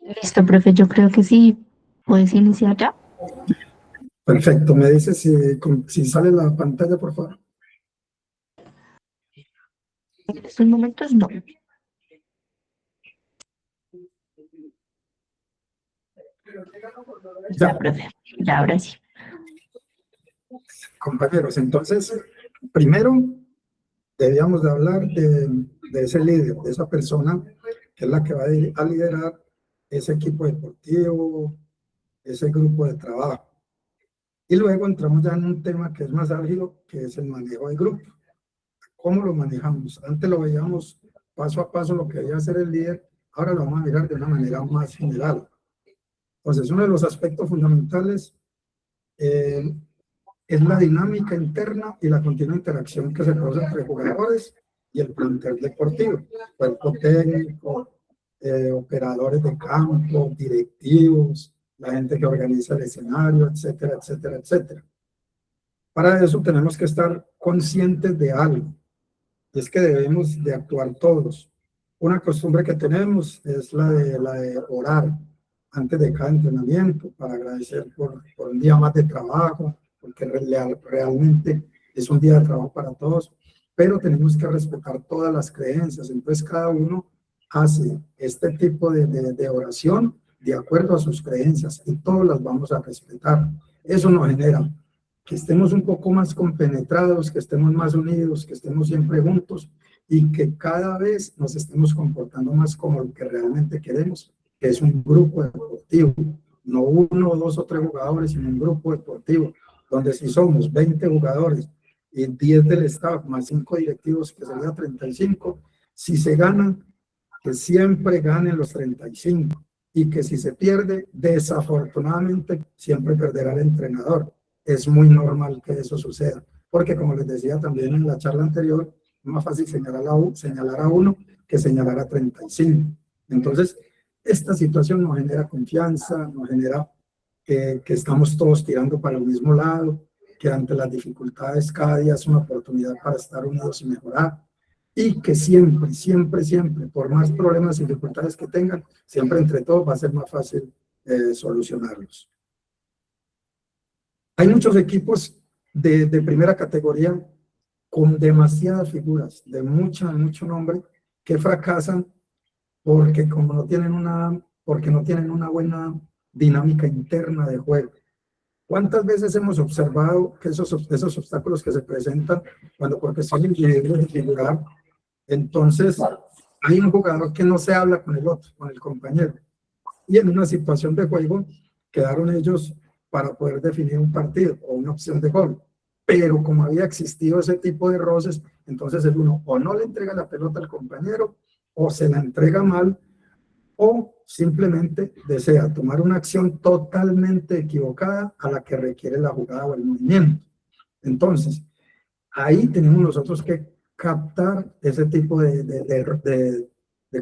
Listo, profe, yo creo que sí. ¿Puedes iniciar ya? Perfecto, me dice si sale la pantalla, por favor. En estos momentos no. Ya, Ya, profe. Ya, ahora sí. compañeros, entonces, primero debíamos de hablar de ese líder, de esa persona que es la que va a liderar ese equipo deportivo, ese grupo de trabajo. Y luego entramos ya en un tema que es más álgido, que es el manejo de grupo. ¿Cómo lo manejamos? Antes lo veíamos paso a paso lo que debía hacer el líder, ahora lo vamos a mirar de una manera más general. Entonces, uno de los aspectos fundamentales eh, es la dinámica interna y la continua interacción que se produce entre jugadores y el plantel deportivo, cuerpo técnico, operadores de campo, directivos, la gente que organiza el escenario, etcétera, etcétera, etcétera. Para eso tenemos que estar conscientes de algo, y es que debemos de actuar todos. Una costumbre que tenemos es la de orar antes de cada entrenamiento para agradecer por un día más de trabajo, porque realmente es un día de trabajo para todos, pero tenemos que respetar todas las creencias. Entonces cada uno hace este tipo de oración de acuerdo a sus creencias y todos las vamos a respetar. Eso nos genera que estemos un poco más compenetrados, que estemos más unidos, que estemos siempre juntos y que cada vez nos estemos comportando más como lo que realmente queremos, que es un grupo deportivo, no uno, dos o tres jugadores, sino un grupo deportivo, donde si somos 20 jugadores y 10 del staff, más 5 directivos, que sería 35, si se ganan, que siempre ganen los 35 y que si se pierde, desafortunadamente siempre perderá el entrenador. Es muy normal que eso suceda, porque como les decía también en la charla anterior, es más fácil señalar a uno que señalar a 35. Entonces, esta situación nos genera confianza, nos genera que estamos todos tirando para el mismo lado, que ante las dificultades cada día es una oportunidad para estar unidos y mejorar, y que siempre, siempre, siempre, por más problemas y dificultades que tengan, siempre entre todos va a ser más fácil solucionarlos. Hay muchos equipos de primera categoría con demasiadas figuras, de mucho nombre, que fracasan porque como porque no tienen una buena dinámica interna de juego. ¿Cuántas veces hemos observado que esos obstáculos que se presentan cuando porque son individuos de figurar, entonces hay un jugador que no se habla con el otro, con el compañero, y en una situación de juego quedaron ellos para poder definir un partido o una opción de gol? Pero como había existido ese tipo de roces, entonces el uno o no le entrega la pelota al compañero o se la entrega mal o simplemente desea tomar una acción totalmente equivocada a la que requiere la jugada o el movimiento. Entonces, ahí tenemos nosotros que captar ese tipo de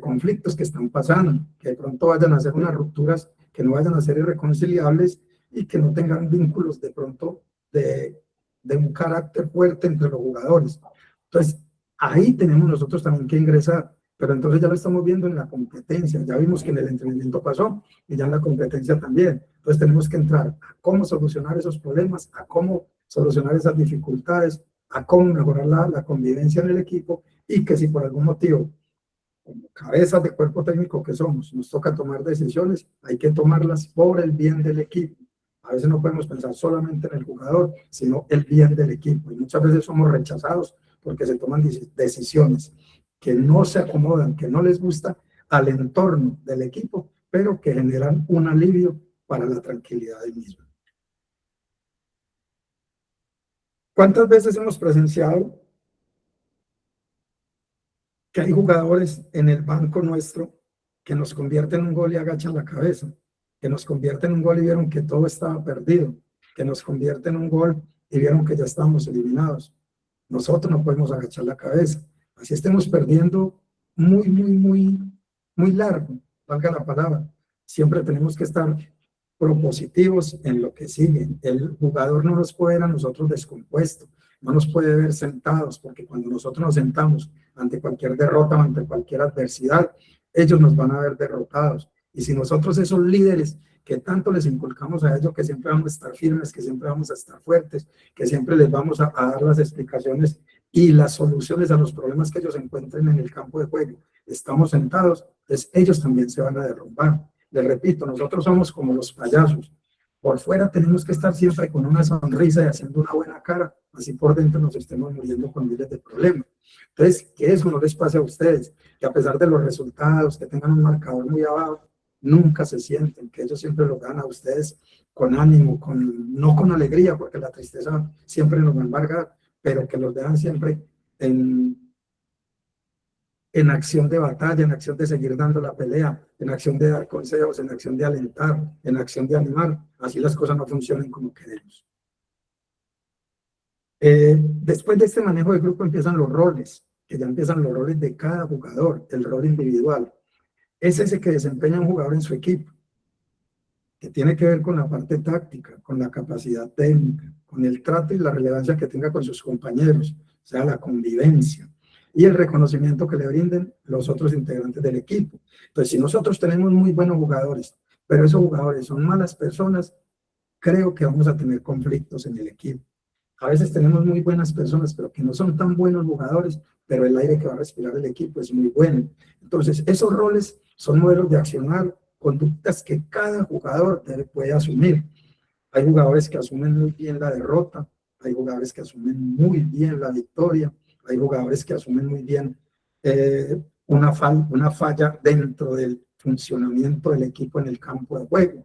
conflictos que están pasando, que de pronto vayan a ser unas rupturas que no vayan a ser irreconciliables y que no tengan vínculos de pronto de un carácter fuerte entre los jugadores. Entonces, ahí tenemos nosotros también que ingresar, pero entonces ya lo estamos viendo en la competencia, ya vimos que en el entrenamiento pasó y ya en la competencia también. Entonces tenemos que entrar a cómo solucionar esos problemas, a cómo solucionar esas dificultades, a cómo mejorar la convivencia en el equipo y que si por algún motivo, como cabezas de cuerpo técnico que somos, nos toca tomar decisiones, hay que tomarlas por el bien del equipo. A veces no podemos pensar solamente en el jugador, sino el bien del equipo. Y muchas veces somos rechazados porque se toman decisiones que no se acomodan, que no les gusta al entorno del equipo, pero que generan un alivio para la tranquilidad del mismo. ¿Cuántas veces hemos presenciado que hay jugadores en el banco nuestro que nos convierten en un gol y agachan la cabeza, que nos convierten en un gol y vieron que todo estaba perdido, que nos convierten en un gol y vieron que ya estábamos eliminados? Nosotros no podemos agachar la cabeza. Así estemos perdiendo muy largo, valga la palabra. Siempre tenemos que estar propositivos en lo que sigue. El jugador no nos puede ver a nosotros descompuestos, no nos puede ver sentados, porque cuando nosotros nos sentamos ante cualquier derrota o ante cualquier adversidad, ellos nos van a ver derrotados Y si nosotros esos líderes que tanto les inculcamos a ellos, que siempre vamos a estar firmes, que siempre vamos a estar fuertes, que siempre les vamos a dar las explicaciones y las soluciones a los problemas que ellos encuentren en el campo de juego, estamos sentados, pues ellos también se van a derrumbar. Les repito, nosotros somos como los payasos. Por fuera tenemos que estar siempre con una sonrisa y haciendo una buena cara, así por dentro nos estemos muriendo con miles de problemas. Entonces, que eso no les pase a ustedes, que a pesar de los resultados, que tengan un marcador muy abajo, nunca se sienten, que ellos siempre lo ganan a ustedes con ánimo, no con alegría, porque la tristeza siempre nos va a embargar, pero que los dejan siempre en acción de batalla, en acción de seguir dando la pelea, en acción de dar consejos, en acción de alentar, en acción de animar, así las cosas no funcionan como queremos. Después de este manejo de grupo empiezan los roles, que ya empiezan los roles de cada jugador, el rol individual. Es ese que desempeña un jugador en su equipo, que tiene que ver con la parte táctica, con la capacidad técnica, con el trato y la relevancia que tenga con sus compañeros, o sea, la convivencia y el reconocimiento que le brinden los otros integrantes del equipo. Entonces, si nosotros tenemos muy buenos jugadores, pero esos jugadores son malas personas, creo que vamos a tener conflictos en el equipo. A veces tenemos muy buenas personas, pero que no son tan buenos jugadores, pero el aire que va a respirar el equipo es muy bueno. Entonces, esos roles son modelos de accionar, conductas que cada jugador puede asumir. Hay jugadores que asumen muy bien la derrota, hay jugadores que asumen muy bien la victoria, hay jugadores que asumen muy bien una falla dentro del funcionamiento del equipo en el campo de juego.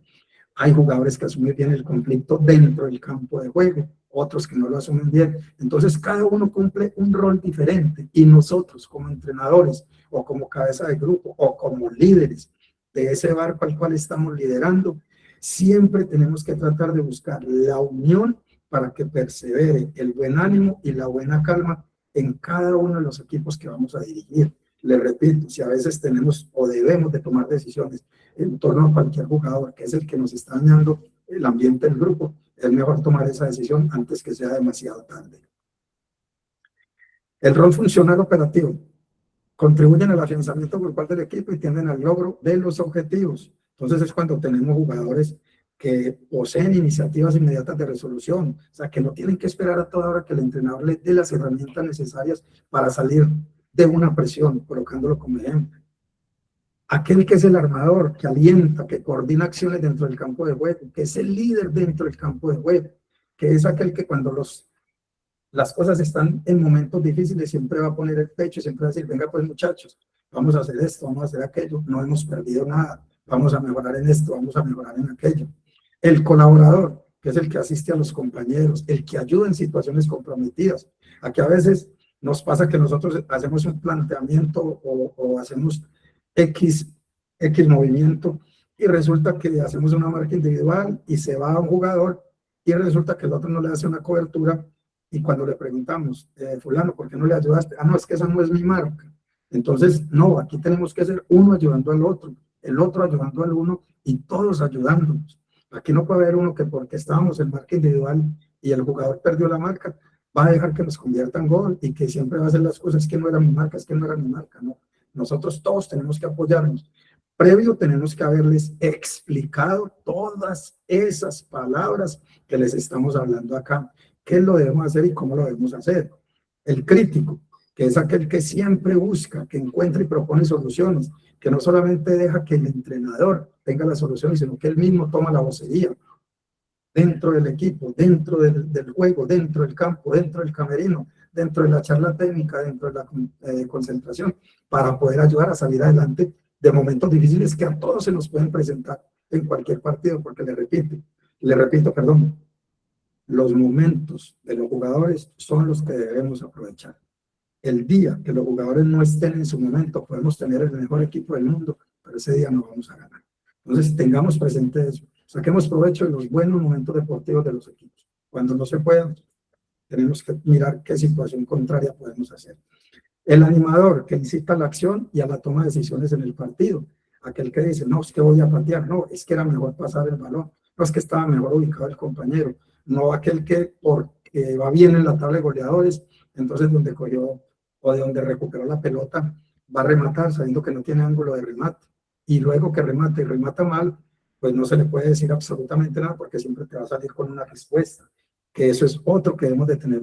Hay jugadores que asumen bien el conflicto dentro del campo de juego, otros que no lo asumen bien. Entonces, cada uno cumple un rol diferente y nosotros como entrenadores o como cabeza de grupo o como líderes de ese barco al cual estamos liderando, siempre tenemos que tratar de buscar la unión para que persevere el buen ánimo y la buena calma en cada uno de los equipos que vamos a dirigir. Les repito, si a veces tenemos o debemos de tomar decisiones en torno a cualquier jugador, que es el que nos está dañando el ambiente del grupo, es mejor tomar esa decisión antes que sea demasiado tarde. El rol funcional operativo. Contribuyen al afianzamiento grupal del equipo y tienden al logro de los objetivos. Entonces es cuando tenemos jugadores que poseen iniciativas inmediatas de resolución, o sea, que no tienen que esperar a toda hora que el entrenador les dé las herramientas necesarias para salir de una presión, colocándolo como ejemplo. Aquel que es el armador, que alienta, que coordina acciones dentro del campo de juego, que es el líder dentro del campo de juego, que es aquel que cuando las cosas están en momentos difíciles siempre va a poner el pecho y siempre va a decir, venga pues muchachos, vamos a hacer esto, vamos a hacer aquello, no hemos perdido nada, vamos a mejorar en esto, vamos a mejorar en aquello. El colaborador, que es el que asiste a los compañeros, el que ayuda en situaciones comprometidas. Aquí a veces nos pasa que nosotros hacemos un planteamiento o hacemos X movimiento y resulta que hacemos una marca individual y se va a un jugador y resulta que el otro no le hace una cobertura y cuando le preguntamos, fulano, ¿por qué no le ayudaste? Ah, no, es que esa no es mi marca. Entonces, no, aquí tenemos que ser uno ayudando al otro, el otro ayudando al uno y todos ayudándonos. Aquí no puede haber uno que porque estábamos en marca individual y el jugador perdió la marca, va a dejar que nos convierta en gol y que siempre va a hacer las cosas, es que no era mi marca, es que no era mi marca, no. Nosotros todos tenemos que apoyarnos. Previo tenemos que haberles explicado todas esas palabras que les estamos hablando acá. ¿Qué lo debemos hacer y cómo lo debemos hacer? El crítico, que es aquel que siempre busca, que encuentra y propone soluciones, que no solamente deja que el entrenador tenga las soluciones, sino que él mismo toma la vocería dentro del equipo, dentro del juego, dentro del campo, dentro del camerino, dentro de la charla técnica, dentro de la concentración, para poder ayudar a salir adelante de momentos difíciles que a todos se nos pueden presentar en cualquier partido, porque le repito, perdón, los momentos de los jugadores son los que debemos aprovechar. El día que los jugadores no estén en su momento, podemos tener el mejor equipo del mundo, pero ese día no vamos a ganar. Entonces, tengamos presente eso. Saquemos provecho de los buenos momentos deportivos de los equipos. Cuando no se puedan, tenemos que mirar qué situación contraria podemos hacer. El animador que incita a la acción y a la toma de decisiones en el partido. Aquel que dice, no, es que voy a patear, no, es que era mejor pasar el balón, no, es que estaba mejor ubicado el compañero, no aquel que porque va bien en la tabla de goleadores, entonces donde cogió o de donde recuperó la pelota, va a rematar sabiendo que no tiene ángulo de remate y luego que remata y remata mal, pues no se le puede decir absolutamente nada porque siempre te va a salir con una respuesta, que eso es otro que debemos de tener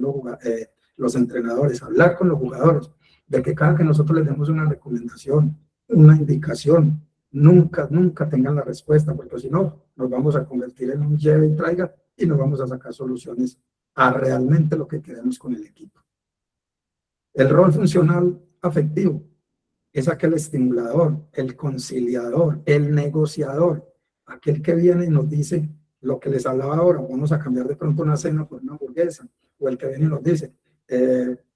los entrenadores, hablar con los jugadores, de que cada que nosotros les demos una recomendación, una indicación, nunca tengan la respuesta, porque si no, nos vamos a convertir en un lleve y traiga y nos vamos a sacar soluciones a realmente lo que queremos con el equipo. El rol funcional afectivo es aquel estimulador, el conciliador, el negociador, aquel que viene y nos dice lo que les hablaba ahora, vamos a cambiar de pronto una cena por una hamburguesa, o el que viene y nos dice,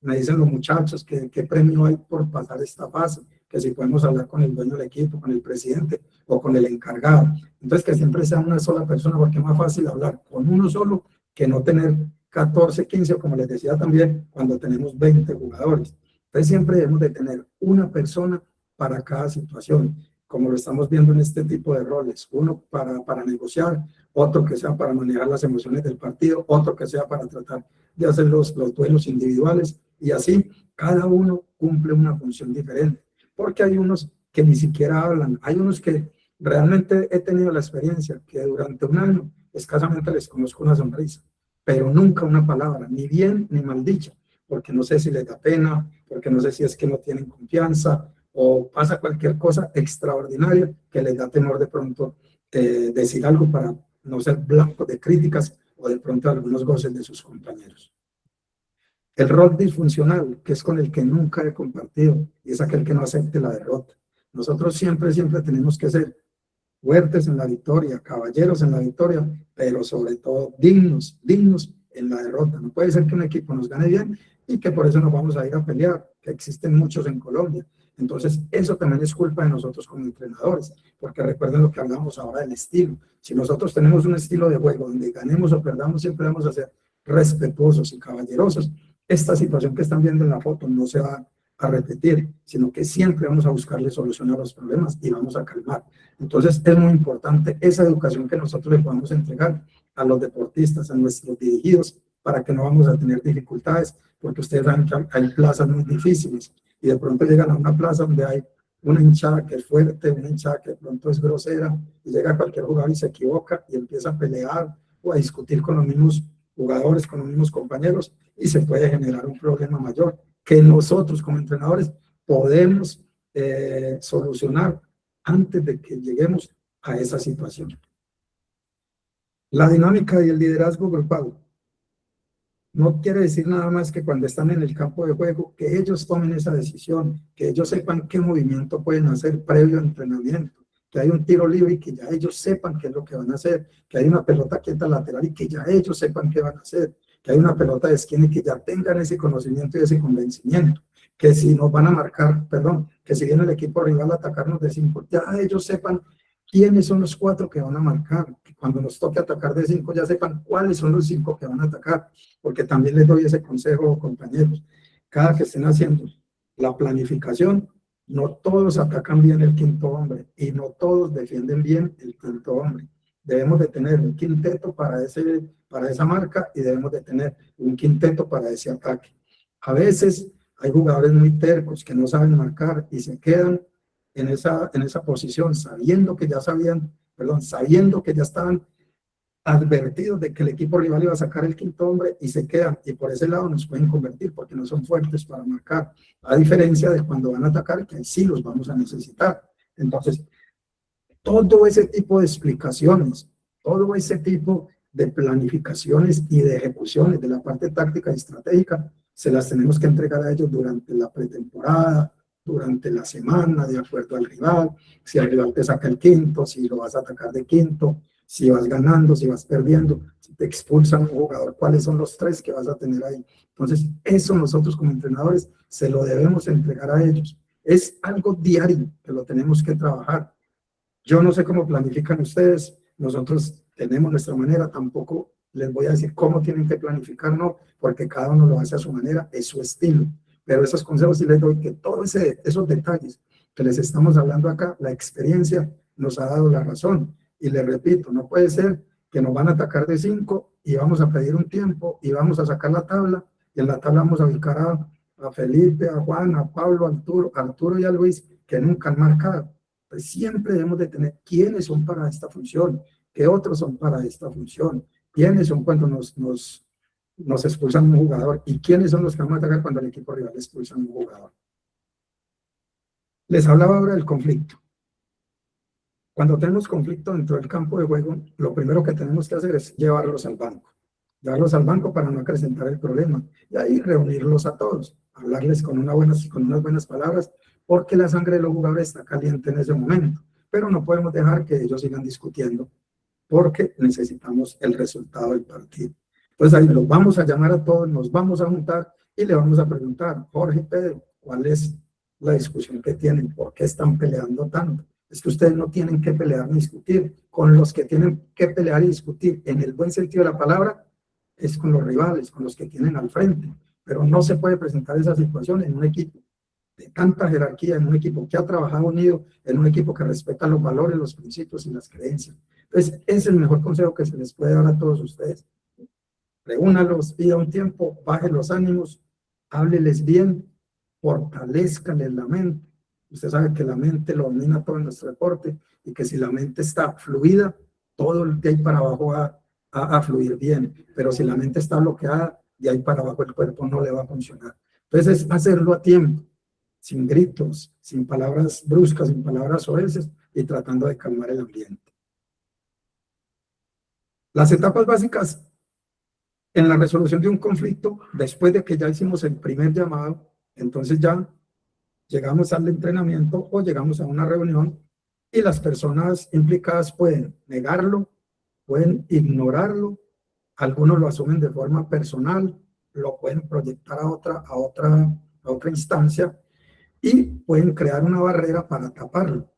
me dicen los muchachos que qué premio hay por pasar esta fase, que si podemos hablar con el dueño del equipo, con el presidente o con el encargado. Entonces que siempre sea una sola persona, porque es más fácil hablar con uno solo que no tener 14, 15, o como les decía también, cuando tenemos 20 jugadores. Entonces siempre debemos de tener una persona para cada situación, como lo estamos viendo en este tipo de roles, uno para negociar, otro que sea para manejar las emociones del partido, otro que sea para tratar de hacer los duelos individuales, y así cada uno cumple una función diferente, porque hay unos que ni siquiera hablan, hay unos que realmente he tenido la experiencia que durante un año escasamente les conozco una sonrisa, pero nunca una palabra, ni bien ni mal dicha, porque no sé si les da pena, porque no sé si es que no tienen confianza o pasa cualquier cosa extraordinaria que les da temor de pronto decir algo para no ser blanco de críticas o de pronto algunos goces de sus compañeros. El rol disfuncional, que es con el que nunca he compartido, y es aquel que no acepte la derrota. Nosotros siempre tenemos que ser fuertes en la victoria, caballeros en la victoria, pero sobre todo dignos en la derrota. No puede ser que un equipo nos gane bien y que por eso nos vamos a ir a pelear, que existen muchos en Colombia. Entonces, eso también es culpa de nosotros como entrenadores, porque recuerden lo que hablamos ahora del estilo. Si nosotros tenemos un estilo de juego donde ganemos o perdamos, siempre vamos a ser respetuosos y caballerosos. Esta situación que están viendo en la foto no se va a repetir, sino que siempre vamos a buscarle solución a los problemas y vamos a calmar. Entonces es muy importante esa educación que nosotros le podamos entregar a los deportistas, a nuestros dirigidos, para que no vamos a tener dificultades, porque ustedes saben que hay plazas muy difíciles y de pronto llegan a una plaza donde hay una hinchada que es fuerte, una hinchada que de pronto es grosera, y llega cualquier jugador y se equivoca y empieza a pelear o a discutir con los mismos jugadores, con los mismos compañeros, y se puede generar un problema mayor que nosotros como entrenadores podemos solucionar antes de que lleguemos a esa situación. La dinámica y el liderazgo grupal no quiere decir nada más que cuando están en el campo de juego, que ellos tomen esa decisión, que ellos sepan qué movimiento pueden hacer previo al entrenamiento, que hay un tiro libre y que ya ellos sepan qué es lo que van a hacer, que hay una pelota quieta lateral y que ya ellos sepan qué van a hacer, que hay una pelota de esquina y que ya tengan ese conocimiento y ese convencimiento, que si nos van a marcar, que si viene el equipo rival a atacarnos de 5, ya ellos sepan quiénes son los 4 que van a marcar, que cuando nos toque atacar de 5 ya sepan cuáles son los 5 que van a atacar, porque también les doy ese consejo, compañeros, cada que estén haciendo la planificación, no todos atacan bien el quinto hombre y no todos defienden bien el quinto hombre. Debemos de tener un quinteto para esa marca y debemos de tener un quinteto para ese ataque. A veces hay jugadores muy tercos que no saben marcar y se quedan en esa posición, sabiendo que ya estaban advertidos de que el equipo rival iba a sacar el quinto hombre y se quedan, y por ese lado nos pueden convertir porque no son fuertes para marcar, a diferencia de cuando van a atacar, que sí los vamos a necesitar. Entonces, todo ese tipo de explicaciones, todo ese tipo de planificaciones y de ejecuciones de la parte táctica y estratégica, se las tenemos que entregar a ellos durante la pretemporada, durante la semana, de acuerdo al rival, si el rival te saca el quinto, si lo vas a atacar de quinto, si vas ganando, si vas perdiendo, si te expulsan un jugador, cuáles son los 3 que vas a tener ahí. Entonces, eso nosotros como entrenadores se lo debemos entregar a ellos. Es algo diario que lo tenemos que trabajar. Yo no sé cómo planifican ustedes, nosotros tenemos nuestra manera, tampoco les voy a decir cómo tienen que planificar, no, porque cada uno lo hace a su manera, es su estilo. Pero esos consejos sí les doy, que todos esos detalles que les estamos hablando acá, la experiencia nos ha dado la razón. Y les repito, no puede ser que nos van a atacar de 5 y vamos a pedir un tiempo y vamos a sacar la tabla, y en la tabla vamos a ubicar a Felipe, a Juan, a Pablo, a Arturo y a Luis, que nunca han marcado. Entonces, siempre debemos de tener quiénes son para esta función, qué otros son para esta función, quiénes son cuando nos expulsan un jugador y quiénes son los que vamos a atacar cuando el equipo rival expulsa un jugador. Les hablaba ahora del conflicto. Cuando tenemos conflicto dentro del campo de juego, lo primero que tenemos que hacer es llevarlos al banco. Llevarlos al banco para no acrecentar el problema y ahí reunirlos a todos, hablarles con unas buenas palabras, porque la sangre de los jugadores está caliente en ese momento, pero no podemos dejar que ellos sigan discutiendo porque necesitamos el resultado del partido. Entonces ahí los vamos a llamar a todos, nos vamos a juntar y le vamos a preguntar, Jorge y Pedro, ¿cuál es la discusión que tienen? ¿Por qué están peleando tanto? Es que ustedes no tienen que pelear ni discutir. Con los que tienen que pelear y discutir en el buen sentido de la palabra es con los rivales, con los que tienen al frente. Pero no se puede presentar esa situación en un equipo de tanta jerarquía, en un equipo que ha trabajado unido, en un equipo que respeta los valores, los principios y las creencias. Entonces, es el mejor consejo que se les puede dar a todos ustedes. Reúnalos, pida un tiempo, baje los ánimos, hábleles bien, fortalezcanles la mente. Usted sabe que la mente lo domina todo en nuestro deporte y que si la mente está fluida, todo de ahí para abajo va a fluir bien. Pero si la mente está bloqueada, de ahí para abajo el cuerpo no le va a funcionar. Entonces es hacerlo a tiempo, sin gritos, sin palabras bruscas, sin palabras soeces y tratando de calmar el ambiente. Las etapas básicas en la resolución de un conflicto, después de que ya hicimos el primer llamado, entonces ya llegamos al entrenamiento o llegamos a una reunión y las personas implicadas pueden negarlo, pueden ignorarlo, algunos lo asumen de forma personal, lo pueden proyectar a otra instancia y pueden crear una barrera para taparlo.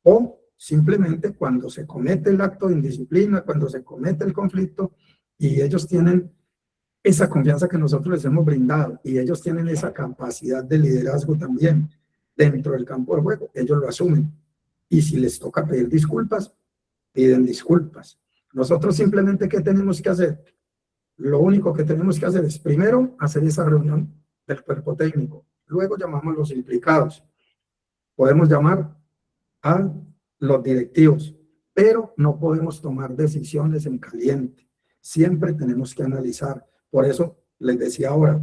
O simplemente cuando se comete el acto de indisciplina, cuando se comete el conflicto y ellos tienen esa confianza que nosotros les hemos brindado y ellos tienen esa capacidad de liderazgo también dentro del campo de juego, ellos lo asumen. Y si les toca pedir disculpas, piden disculpas. Nosotros simplemente, ¿qué tenemos que hacer? Lo único que tenemos que hacer es, primero, hacer esa reunión del cuerpo técnico. Luego llamamos a los implicados. Podemos llamar a los directivos, pero no podemos tomar decisiones en caliente. Siempre tenemos que analizar. Por eso les decía ahora,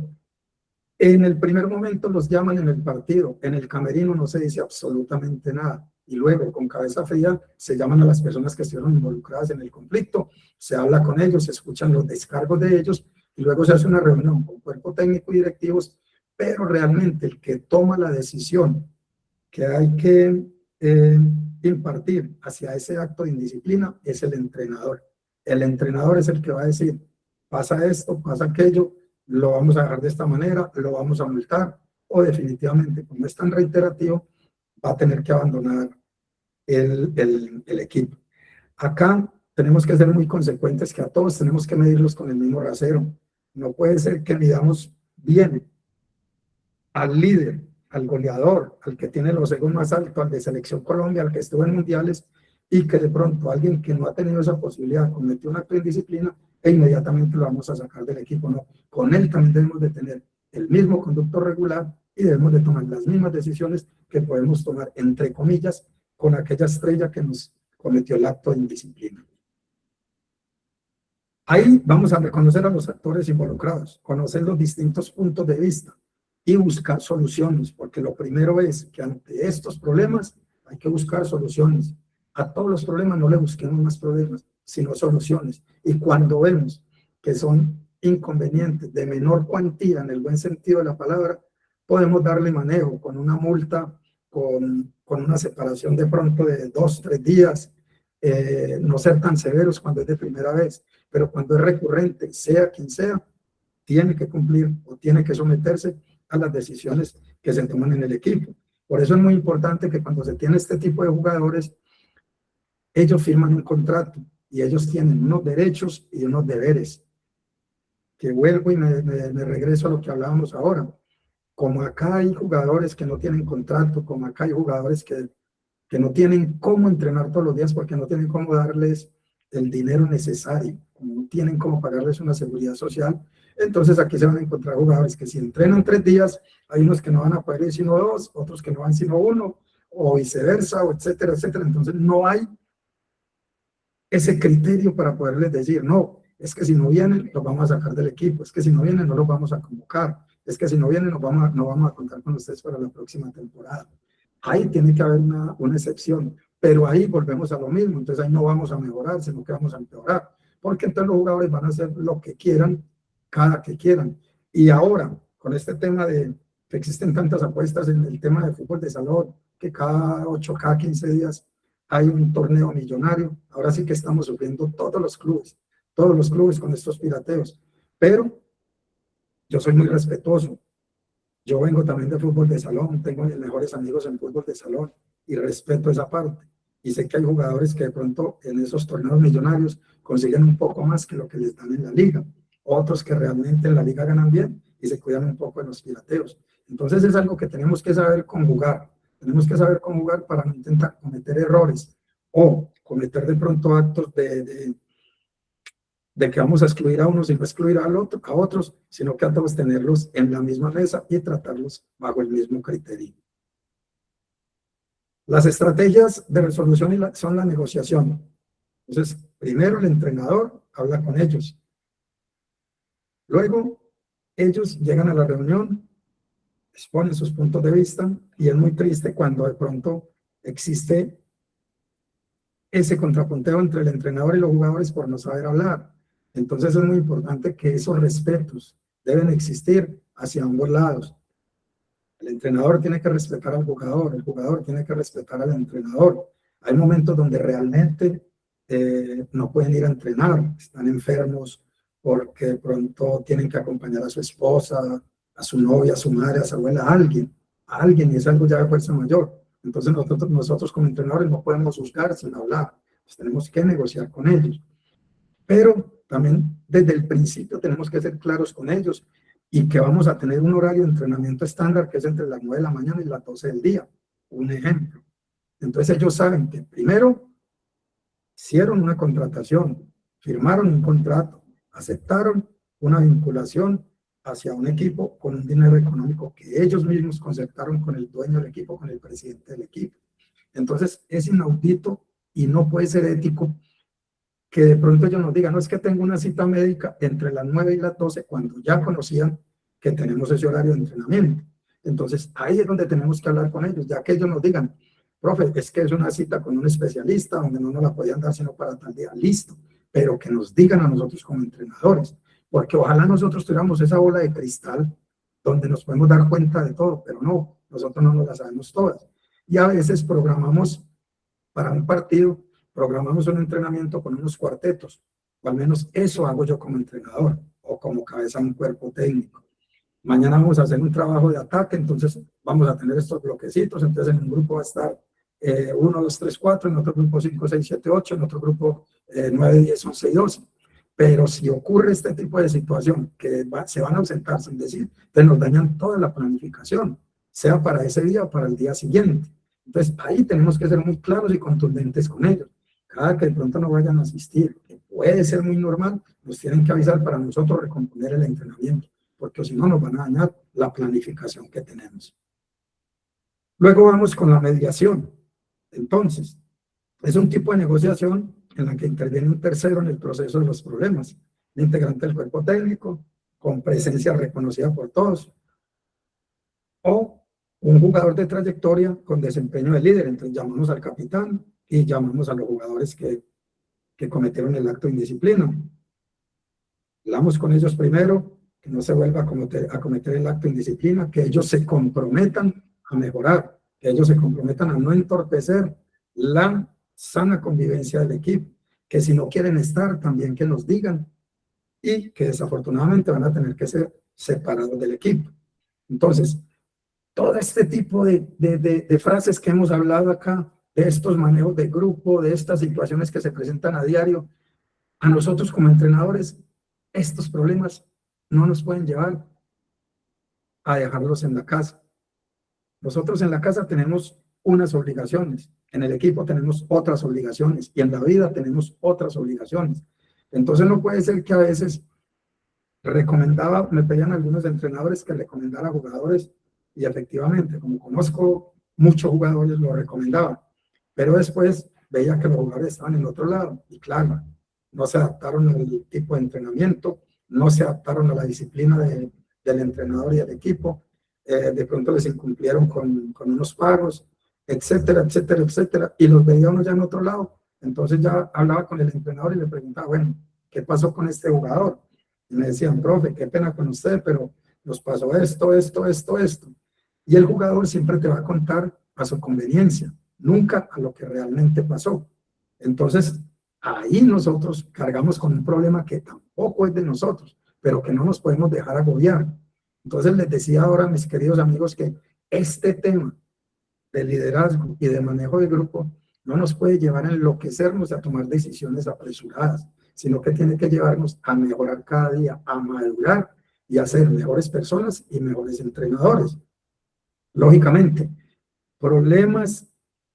en el primer momento los llaman en el partido, en el camerino no se dice absolutamente nada. Y luego, con cabeza fría, se llaman a las personas que estuvieron involucradas en el conflicto, se habla con ellos, se escuchan los descargos de ellos, y luego se hace una reunión con cuerpo técnico y directivos, pero realmente el que toma la decisión que hay que impartir hacia ese acto de indisciplina es el entrenador. El entrenador es el que va a decir, pasa esto, pasa aquello, lo vamos a dejar de esta manera, lo vamos a multar, o definitivamente, como es tan reiterativo, va a tener que abandonar el equipo. Acá tenemos que ser muy consecuentes, que a todos tenemos que medirlos con el mismo rasero. No puede ser que midamos bien al líder, al goleador, al que tiene los egos más altos, al de Selección Colombia, al que estuvo en mundiales, y que de pronto alguien que no ha tenido esa posibilidad cometió un acto de indisciplina e inmediatamente lo vamos a sacar del equipo. No, con él también debemos de tener el mismo conducto regular y debemos de tomar las mismas decisiones que podemos tomar, entre comillas, con aquella estrella que nos cometió el acto de indisciplina. Ahí vamos a reconocer a los actores involucrados, conocer los distintos puntos de vista y buscar soluciones, porque lo primero es que ante estos problemas hay que buscar soluciones. A todos los problemas no le busquemos más problemas, sino soluciones. Y cuando vemos que son inconvenientes de menor cuantía en el buen sentido de la palabra, podemos darle manejo con una multa, con una separación de pronto de 2, 3 días, no ser tan severos cuando es de primera vez, pero cuando es recurrente, sea quien sea, tiene que cumplir o tiene que someterse a las decisiones que se toman en el equipo. Por eso es muy importante que cuando se tiene este tipo de jugadores, ellos firman un contrato y ellos tienen unos derechos y unos deberes. Que vuelvo y me regreso a lo que hablábamos ahora. Como acá hay jugadores que no tienen contrato, como acá hay jugadores que no tienen cómo entrenar todos los días porque no tienen cómo darles el dinero necesario, como no tienen cómo pagarles una seguridad social, entonces aquí se van a encontrar jugadores que si entrenan 3 días, hay unos que no van a poder ir sino 2, otros que no van sino 1, o viceversa, o etcétera, etcétera. Entonces no hay ese criterio para poderles decir, no, es que si no vienen, los vamos a sacar del equipo, es que si no vienen, no los vamos a convocar, es que si no vienen, no vamos a contar con ustedes para la próxima temporada. Ahí tiene que haber una excepción, pero ahí volvemos a lo mismo, entonces ahí no vamos a mejorar, sino que vamos a empeorar, porque entonces los jugadores van a hacer lo que quieran, cada que quieran. Y ahora, con este tema de que existen tantas apuestas en el tema de fútbol de salón, que cada 8, cada 15 días hay un torneo millonario, ahora sí que estamos sufriendo todos los clubes con estos pirateos, pero yo soy muy respetuoso. Yo vengo también de fútbol de salón, tengo mis mejores amigos en fútbol de salón y respeto esa parte. Y sé que hay jugadores que de pronto en esos torneos millonarios consiguen un poco más que lo que les dan en la liga. Otros que realmente en la liga ganan bien y se cuidan un poco de los pirateos. Entonces es algo que tenemos que saber conjugar. Tenemos que saber conjugar para no intentar cometer errores o cometer de pronto actos de que vamos a excluir a unos y no excluir a otros, sino que a todos tenerlos en la misma mesa y tratarlos bajo el mismo criterio. Las estrategias de resolución son la negociación. Entonces, primero el entrenador habla con ellos. Luego, ellos llegan a la reunión, exponen sus puntos de vista y es muy triste cuando de pronto existe ese contrapunteo entre el entrenador y los jugadores por no saber hablar. Entonces es muy importante que esos respetos deben existir hacia ambos lados. El entrenador tiene que respetar al jugador, el jugador tiene que respetar al entrenador. Hay momentos donde realmente no pueden ir a entrenar, están enfermos porque de pronto tienen que acompañar a su esposa, a su novia, a su madre, a su abuela, a alguien, y es algo ya de fuerza mayor. Entonces nosotros como entrenadores no podemos juzgar sin hablar, pues tenemos que negociar con ellos. Pero también desde el principio tenemos que ser claros con ellos y que vamos a tener un horario de entrenamiento estándar que es entre las 9 de la mañana y las 12 del día, un ejemplo. Entonces ellos saben que primero hicieron una contratación, firmaron un contrato, aceptaron una vinculación hacia un equipo con un dinero económico que ellos mismos concertaron con el dueño del equipo, con el presidente del equipo. Entonces es inaudito y no puede ser ético que de pronto ellos nos digan, no, es que tengo una cita médica entre las 9 y las 12 cuando ya conocían que tenemos ese horario de entrenamiento. Entonces ahí es donde tenemos que hablar con ellos, ya que ellos nos digan, profe, es que es una cita con un especialista donde no nos la podían dar sino para tal día, listo, pero que nos digan a nosotros como entrenadores, porque ojalá nosotros tuviéramos esa bola de cristal donde nos podemos dar cuenta de todo, pero no, nosotros no nos la sabemos todas. Y a veces programamos para un partido, programamos un entrenamiento con unos cuartetos, o al menos eso hago yo como entrenador, o como cabeza de un cuerpo técnico. Mañana vamos a hacer un trabajo de ataque, entonces vamos a tener estos bloquecitos, entonces en un grupo va a estar 1, 2, 3, 4, en otro grupo 5, 6, 7, 8, en otro grupo 9, 10, 11 y 12. Pero si ocurre este tipo de situación, que se van a ausentar sin decir, entonces nos dañan toda la planificación, sea para ese día o para el día siguiente. Entonces ahí tenemos que ser muy claros y contundentes con ellos. Cada que de pronto no vayan a asistir, que puede ser muy normal, nos tienen que avisar para nosotros recomponer el entrenamiento, porque si no nos van a dañar la planificación que tenemos. Luego vamos con la mediación. Entonces, es un tipo de negociación en la que interviene un tercero en el proceso de los problemas, un integrante del cuerpo técnico, con presencia reconocida por todos, o un jugador de trayectoria con desempeño de líder. Entonces llamamos al capitán y llamamos a los jugadores que cometieron el acto de indisciplina. Hablamos con ellos primero, que no se vuelva a cometer el acto de indisciplina, que ellos se comprometan a mejorar, que ellos se comprometan a no entorpecer la sana convivencia del equipo, que si no quieren estar, también que nos digan, y que desafortunadamente van a tener que ser separados del equipo. Entonces, todo este tipo de frases que hemos hablado acá, de estos manejos de grupo, de estas situaciones que se presentan a diario, a nosotros como entrenadores, estos problemas no nos pueden llevar a dejarlos en la casa. Nosotros en la casa tenemos unas obligaciones, en el equipo tenemos otras obligaciones y en la vida tenemos otras obligaciones. Entonces no puede ser que a veces me pedían algunos entrenadores que recomendara a jugadores y efectivamente, como conozco muchos jugadores lo recomendaban, pero después veía que los jugadores estaban en otro lado y claro, no se adaptaron al tipo de entrenamiento, no se adaptaron a la disciplina del entrenador y del equipo, de pronto les incumplieron con unos pagos, etcétera, etcétera, etcétera, y los veía uno ya en otro lado. Entonces ya hablaba con el entrenador y le preguntaba, bueno, ¿qué pasó con este jugador? Y me decían, profe, qué pena con usted, pero nos pasó esto, esto, esto, esto. Y el jugador siempre te va a contar a su conveniencia, nunca a lo que realmente pasó. Entonces, ahí nosotros cargamos con un problema que tampoco es de nosotros, pero que no nos podemos dejar agobiar. Entonces, les decía ahora a mis queridos amigos que este tema de liderazgo y de manejo de grupo no nos puede llevar a enloquecernos a tomar decisiones apresuradas, sino que tiene que llevarnos a mejorar cada día, a madurar y a ser mejores personas y mejores entrenadores. Lógicamente, problemas,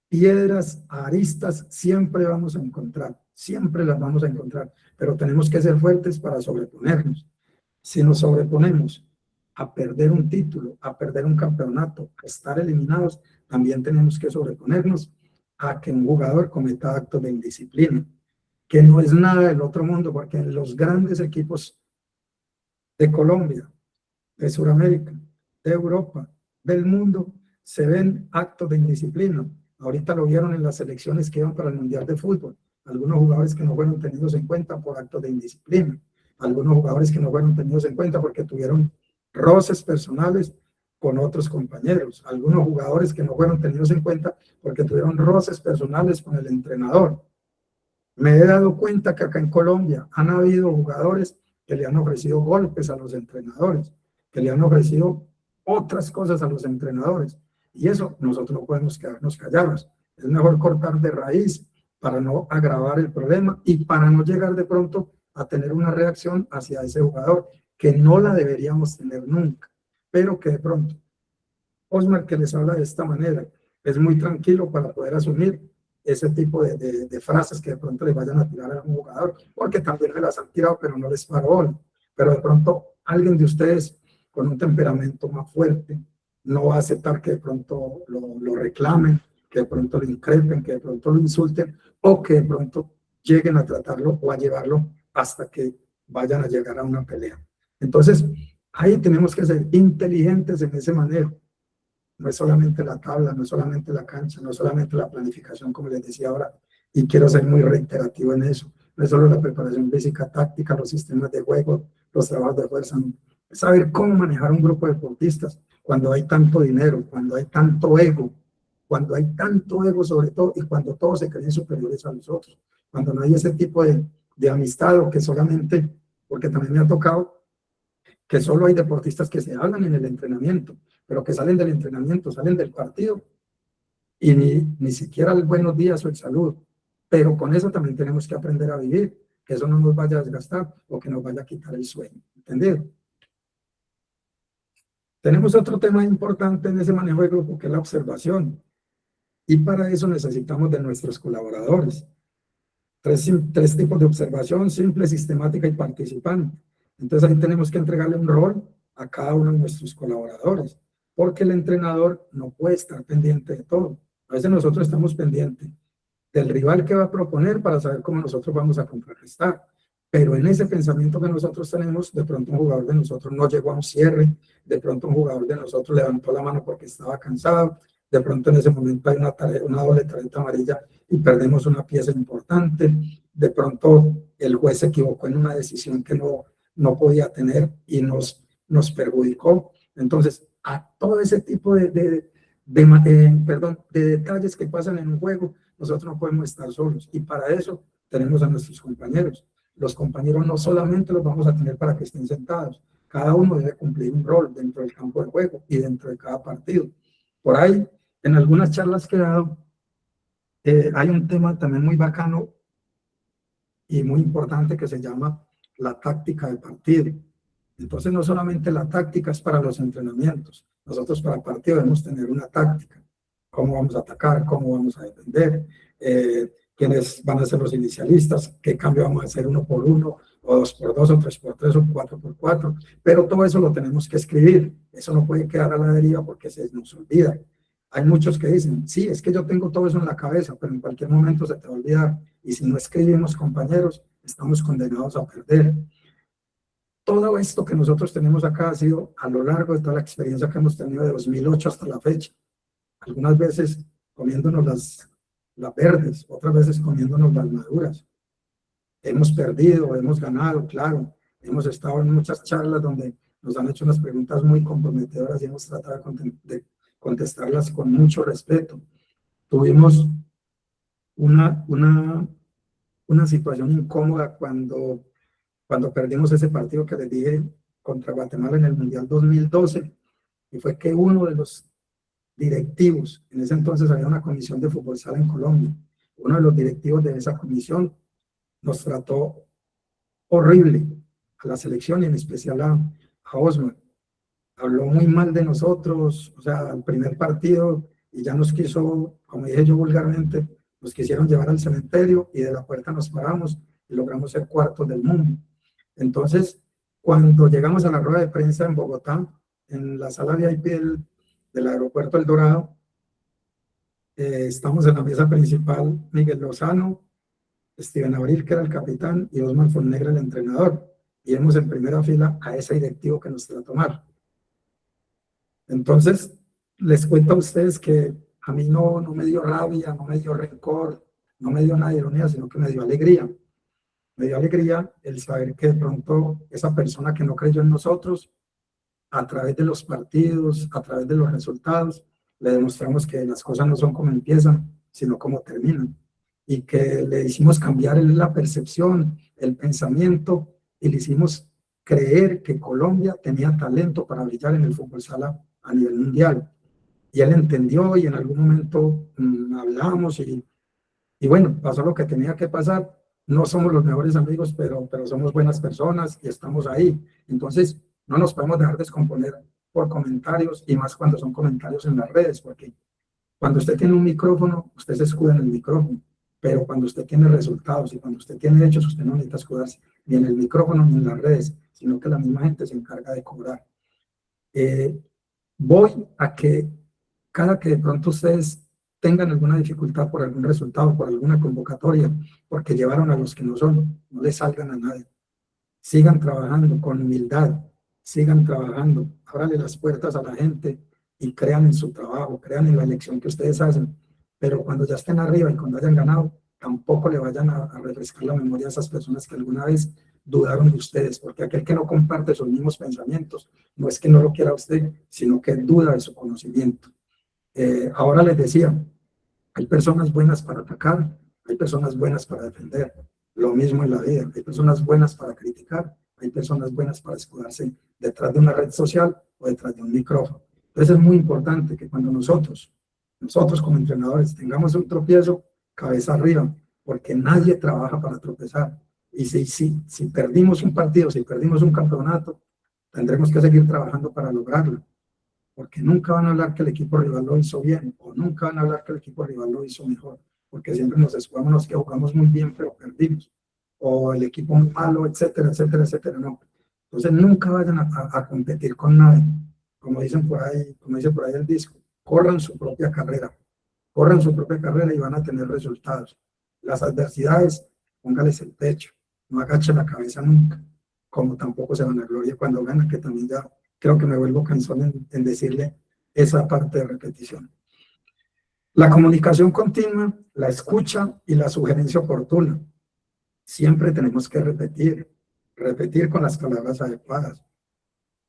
piedras, aristas, siempre vamos a encontrar, siempre las vamos a encontrar, pero tenemos que ser fuertes para sobreponernos. Si nos sobreponemos a perder un título, a perder un campeonato, a estar eliminados, también tenemos que sobreponernos a que un jugador cometa actos de indisciplina, que no es nada del otro mundo, porque en los grandes equipos de Colombia, de Sudamérica, de Europa, del mundo, se ven actos de indisciplina. Ahorita lo vieron en las elecciones que iban para el Mundial de Fútbol. Algunos jugadores que no fueron tenidos en cuenta por actos de indisciplina. Algunos jugadores que no fueron tenidos en cuenta porque tuvieron roces personales con otros compañeros. Algunos jugadores que no fueron tenidos en cuenta porque tuvieron roces personales con el entrenador. Me he dado cuenta que acá en Colombia han habido jugadores que le han ofrecido golpes a los entrenadores, que le han ofrecido otras cosas a los entrenadores. Y eso nosotros no podemos quedarnos callados. Es mejor cortar de raíz para no agravar el problema y para no llegar de pronto a tener una reacción hacia ese jugador que no la deberíamos tener nunca, pero que de pronto Osmar, que les habla de esta manera, es muy tranquilo para poder asumir ese tipo de frases que de pronto les vayan a tirar a un jugador, porque también me las han tirado, pero no les paro. Pero de pronto alguien de ustedes con un temperamento más fuerte no va a aceptar que de pronto lo reclamen, que de pronto lo increpen, que de pronto lo insulten, o que de pronto lleguen a tratarlo o a llevarlo hasta que vayan a llegar a una pelea. Entonces, ahí tenemos que ser inteligentes en ese manejo. No es solamente la tabla, no es solamente la cancha, no es solamente la planificación, como les decía ahora, y quiero ser muy reiterativo en eso. No es solo la preparación física, táctica, los sistemas de juego, los trabajos de fuerza, no. Es saber cómo manejar un grupo de deportistas cuando hay tanto dinero, cuando hay tanto ego sobre todo, y cuando todos se creen superiores a los otros, cuando no hay ese tipo de amistad o que solamente, porque también me ha tocado que solo hay deportistas que se hablan en el entrenamiento, pero que salen del entrenamiento, salen del partido y ni siquiera el buenos días o el saludo. Pero con eso también tenemos que aprender a vivir, que eso no nos vaya a desgastar o que nos vaya a quitar el sueño. ¿Entendido? Tenemos otro tema importante en ese manejo de grupo, que es la observación. Y para eso necesitamos de nuestros colaboradores. Tres tipos de observación: simple, sistemática y participante. Entonces ahí tenemos que entregarle un rol a cada uno de nuestros colaboradores, porque el entrenador no puede estar pendiente de todo. A veces nosotros estamos pendientes del rival que va a proponer para saber cómo nosotros vamos a contrarrestar. Pero en ese pensamiento que nosotros tenemos, de pronto un jugador de nosotros no llegó a un cierre, de pronto un jugador de nosotros levantó la mano porque estaba cansado, de pronto en ese momento hay una doble tarjeta amarilla y perdemos una pieza importante, de pronto el juez se equivocó en una decisión que no podía tener y nos perjudicó. Entonces, a todo ese tipo de detalles que pasan en un juego, nosotros no podemos estar solos, y para eso tenemos a nuestros compañeros. Los compañeros no solamente los vamos a tener para que estén sentados, cada uno debe cumplir un rol dentro del campo de juego y dentro de cada partido. Por ahí, en algunas charlas que he dado, hay un tema también muy bacano y muy importante que se llama la táctica del partido. Entonces, no solamente la táctica es para los entrenamientos, nosotros para el partido debemos tener una táctica: cómo vamos a atacar, cómo vamos a defender, quiénes van a ser los inicialistas, qué cambio vamos a hacer 1-por-1, o 2-por-2, o 3-por-3, o 4-por-4, pero todo eso lo tenemos que escribir. Eso no puede quedar a la deriva porque se nos olvida. Hay muchos que dicen, sí, es que yo tengo todo eso en la cabeza, pero en cualquier momento se te va a olvidar. Y si no escribimos, compañeros, estamos condenados a perder. Todo esto que nosotros tenemos acá ha sido a lo largo de toda la experiencia que hemos tenido de 2008 hasta la fecha. Algunas veces comiéndonos las verdes, otras veces comiéndonos las maduras. Hemos perdido, hemos ganado, claro. Hemos estado en muchas charlas donde nos han hecho unas preguntas muy comprometedoras y hemos tratado de contestarlas con mucho respeto. Tuvimos una situación incómoda cuando perdimos ese partido que les dije contra Guatemala en el Mundial 2012, y fue que uno de los directivos, en ese entonces había una comisión de fútbol sala en Colombia, uno de los directivos de esa comisión nos trató horrible a la selección y en especial a Osman. Habló muy mal de nosotros, o sea, al primer partido, y ya nos quiso, como dije yo vulgarmente, nos quisieron llevar al cementerio y de la puerta nos paramos y logramos ser cuartos del mundo. Entonces, cuando llegamos a la rueda de prensa en Bogotá, en la sala VIP del aeropuerto El Dorado, estamos en la mesa principal Miguel Lozano, Steven Abril, que era el capitán, y Osman Fonnegra, el entrenador, y vemos en primera fila a ese directivo que nos trató mal. Entonces, les cuento a ustedes que a mí no me dio rabia, no me dio rencor, no me dio nada de ironía, sino que me dio alegría. Me dio alegría el saber que de pronto esa persona que no creyó en nosotros, a través de los partidos, a través de los resultados, le demostramos que las cosas no son como empiezan, sino como terminan. Y que le hicimos cambiar la percepción, el pensamiento, y le hicimos creer que Colombia tenía talento para brillar en el fútbol sala a nivel mundial. Y él entendió y en algún momento hablamos y bueno, pasó lo que tenía que pasar. No somos los mejores amigos, pero somos buenas personas y estamos ahí. Entonces, no nos podemos dejar descomponer por comentarios y más cuando son comentarios en las redes, porque cuando usted tiene un micrófono, usted se escuda en el micrófono, pero cuando usted tiene resultados y cuando usted tiene hechos, usted no necesita escudarse ni en el micrófono ni en las redes, sino que la misma gente se encarga de cobrar. Voy a que cada que de pronto ustedes tengan alguna dificultad por algún resultado, por alguna convocatoria, porque llevaron a los que no son, no les salgan a nadie. Sigan trabajando con humildad, sigan trabajando, ábrale las puertas a la gente y crean en su trabajo, crean en la elección que ustedes hacen. Pero cuando ya estén arriba y cuando hayan ganado, tampoco le vayan a refrescar la memoria a esas personas que alguna vez dudaron de ustedes, porque aquel que no comparte sus mismos pensamientos, no es que no lo quiera usted, sino que duda de su conocimiento. Ahora les decía, hay personas buenas para atacar, hay personas buenas para defender. Lo mismo en la vida, hay personas buenas para criticar, hay personas buenas para escudarse detrás de una red social o detrás de un micrófono. Entonces es muy importante que cuando nosotros como entrenadores tengamos un tropiezo, cabeza arriba, porque nadie trabaja para tropezar. Y si perdimos un partido, si perdimos un campeonato, tendremos que seguir trabajando para lograrlo. Porque nunca van a hablar que el equipo rival lo hizo bien, o nunca van a hablar que el equipo rival lo hizo mejor, porque siempre nos escudamos que jugamos muy bien, pero perdimos, o el equipo muy malo, etcétera, etcétera, etcétera, no. Entonces nunca vayan a competir con nadie, como dicen por ahí, como dice por ahí el disco, corran su propia carrera y van a tener resultados. Las adversidades, póngales el pecho, no agachen la cabeza nunca, como tampoco se van a gloria cuando ganan, que también ya creo que me vuelvo cansón en decirle esa parte de repetición. La comunicación continua, la escucha y la sugerencia oportuna. Siempre tenemos que repetir con las palabras adecuadas.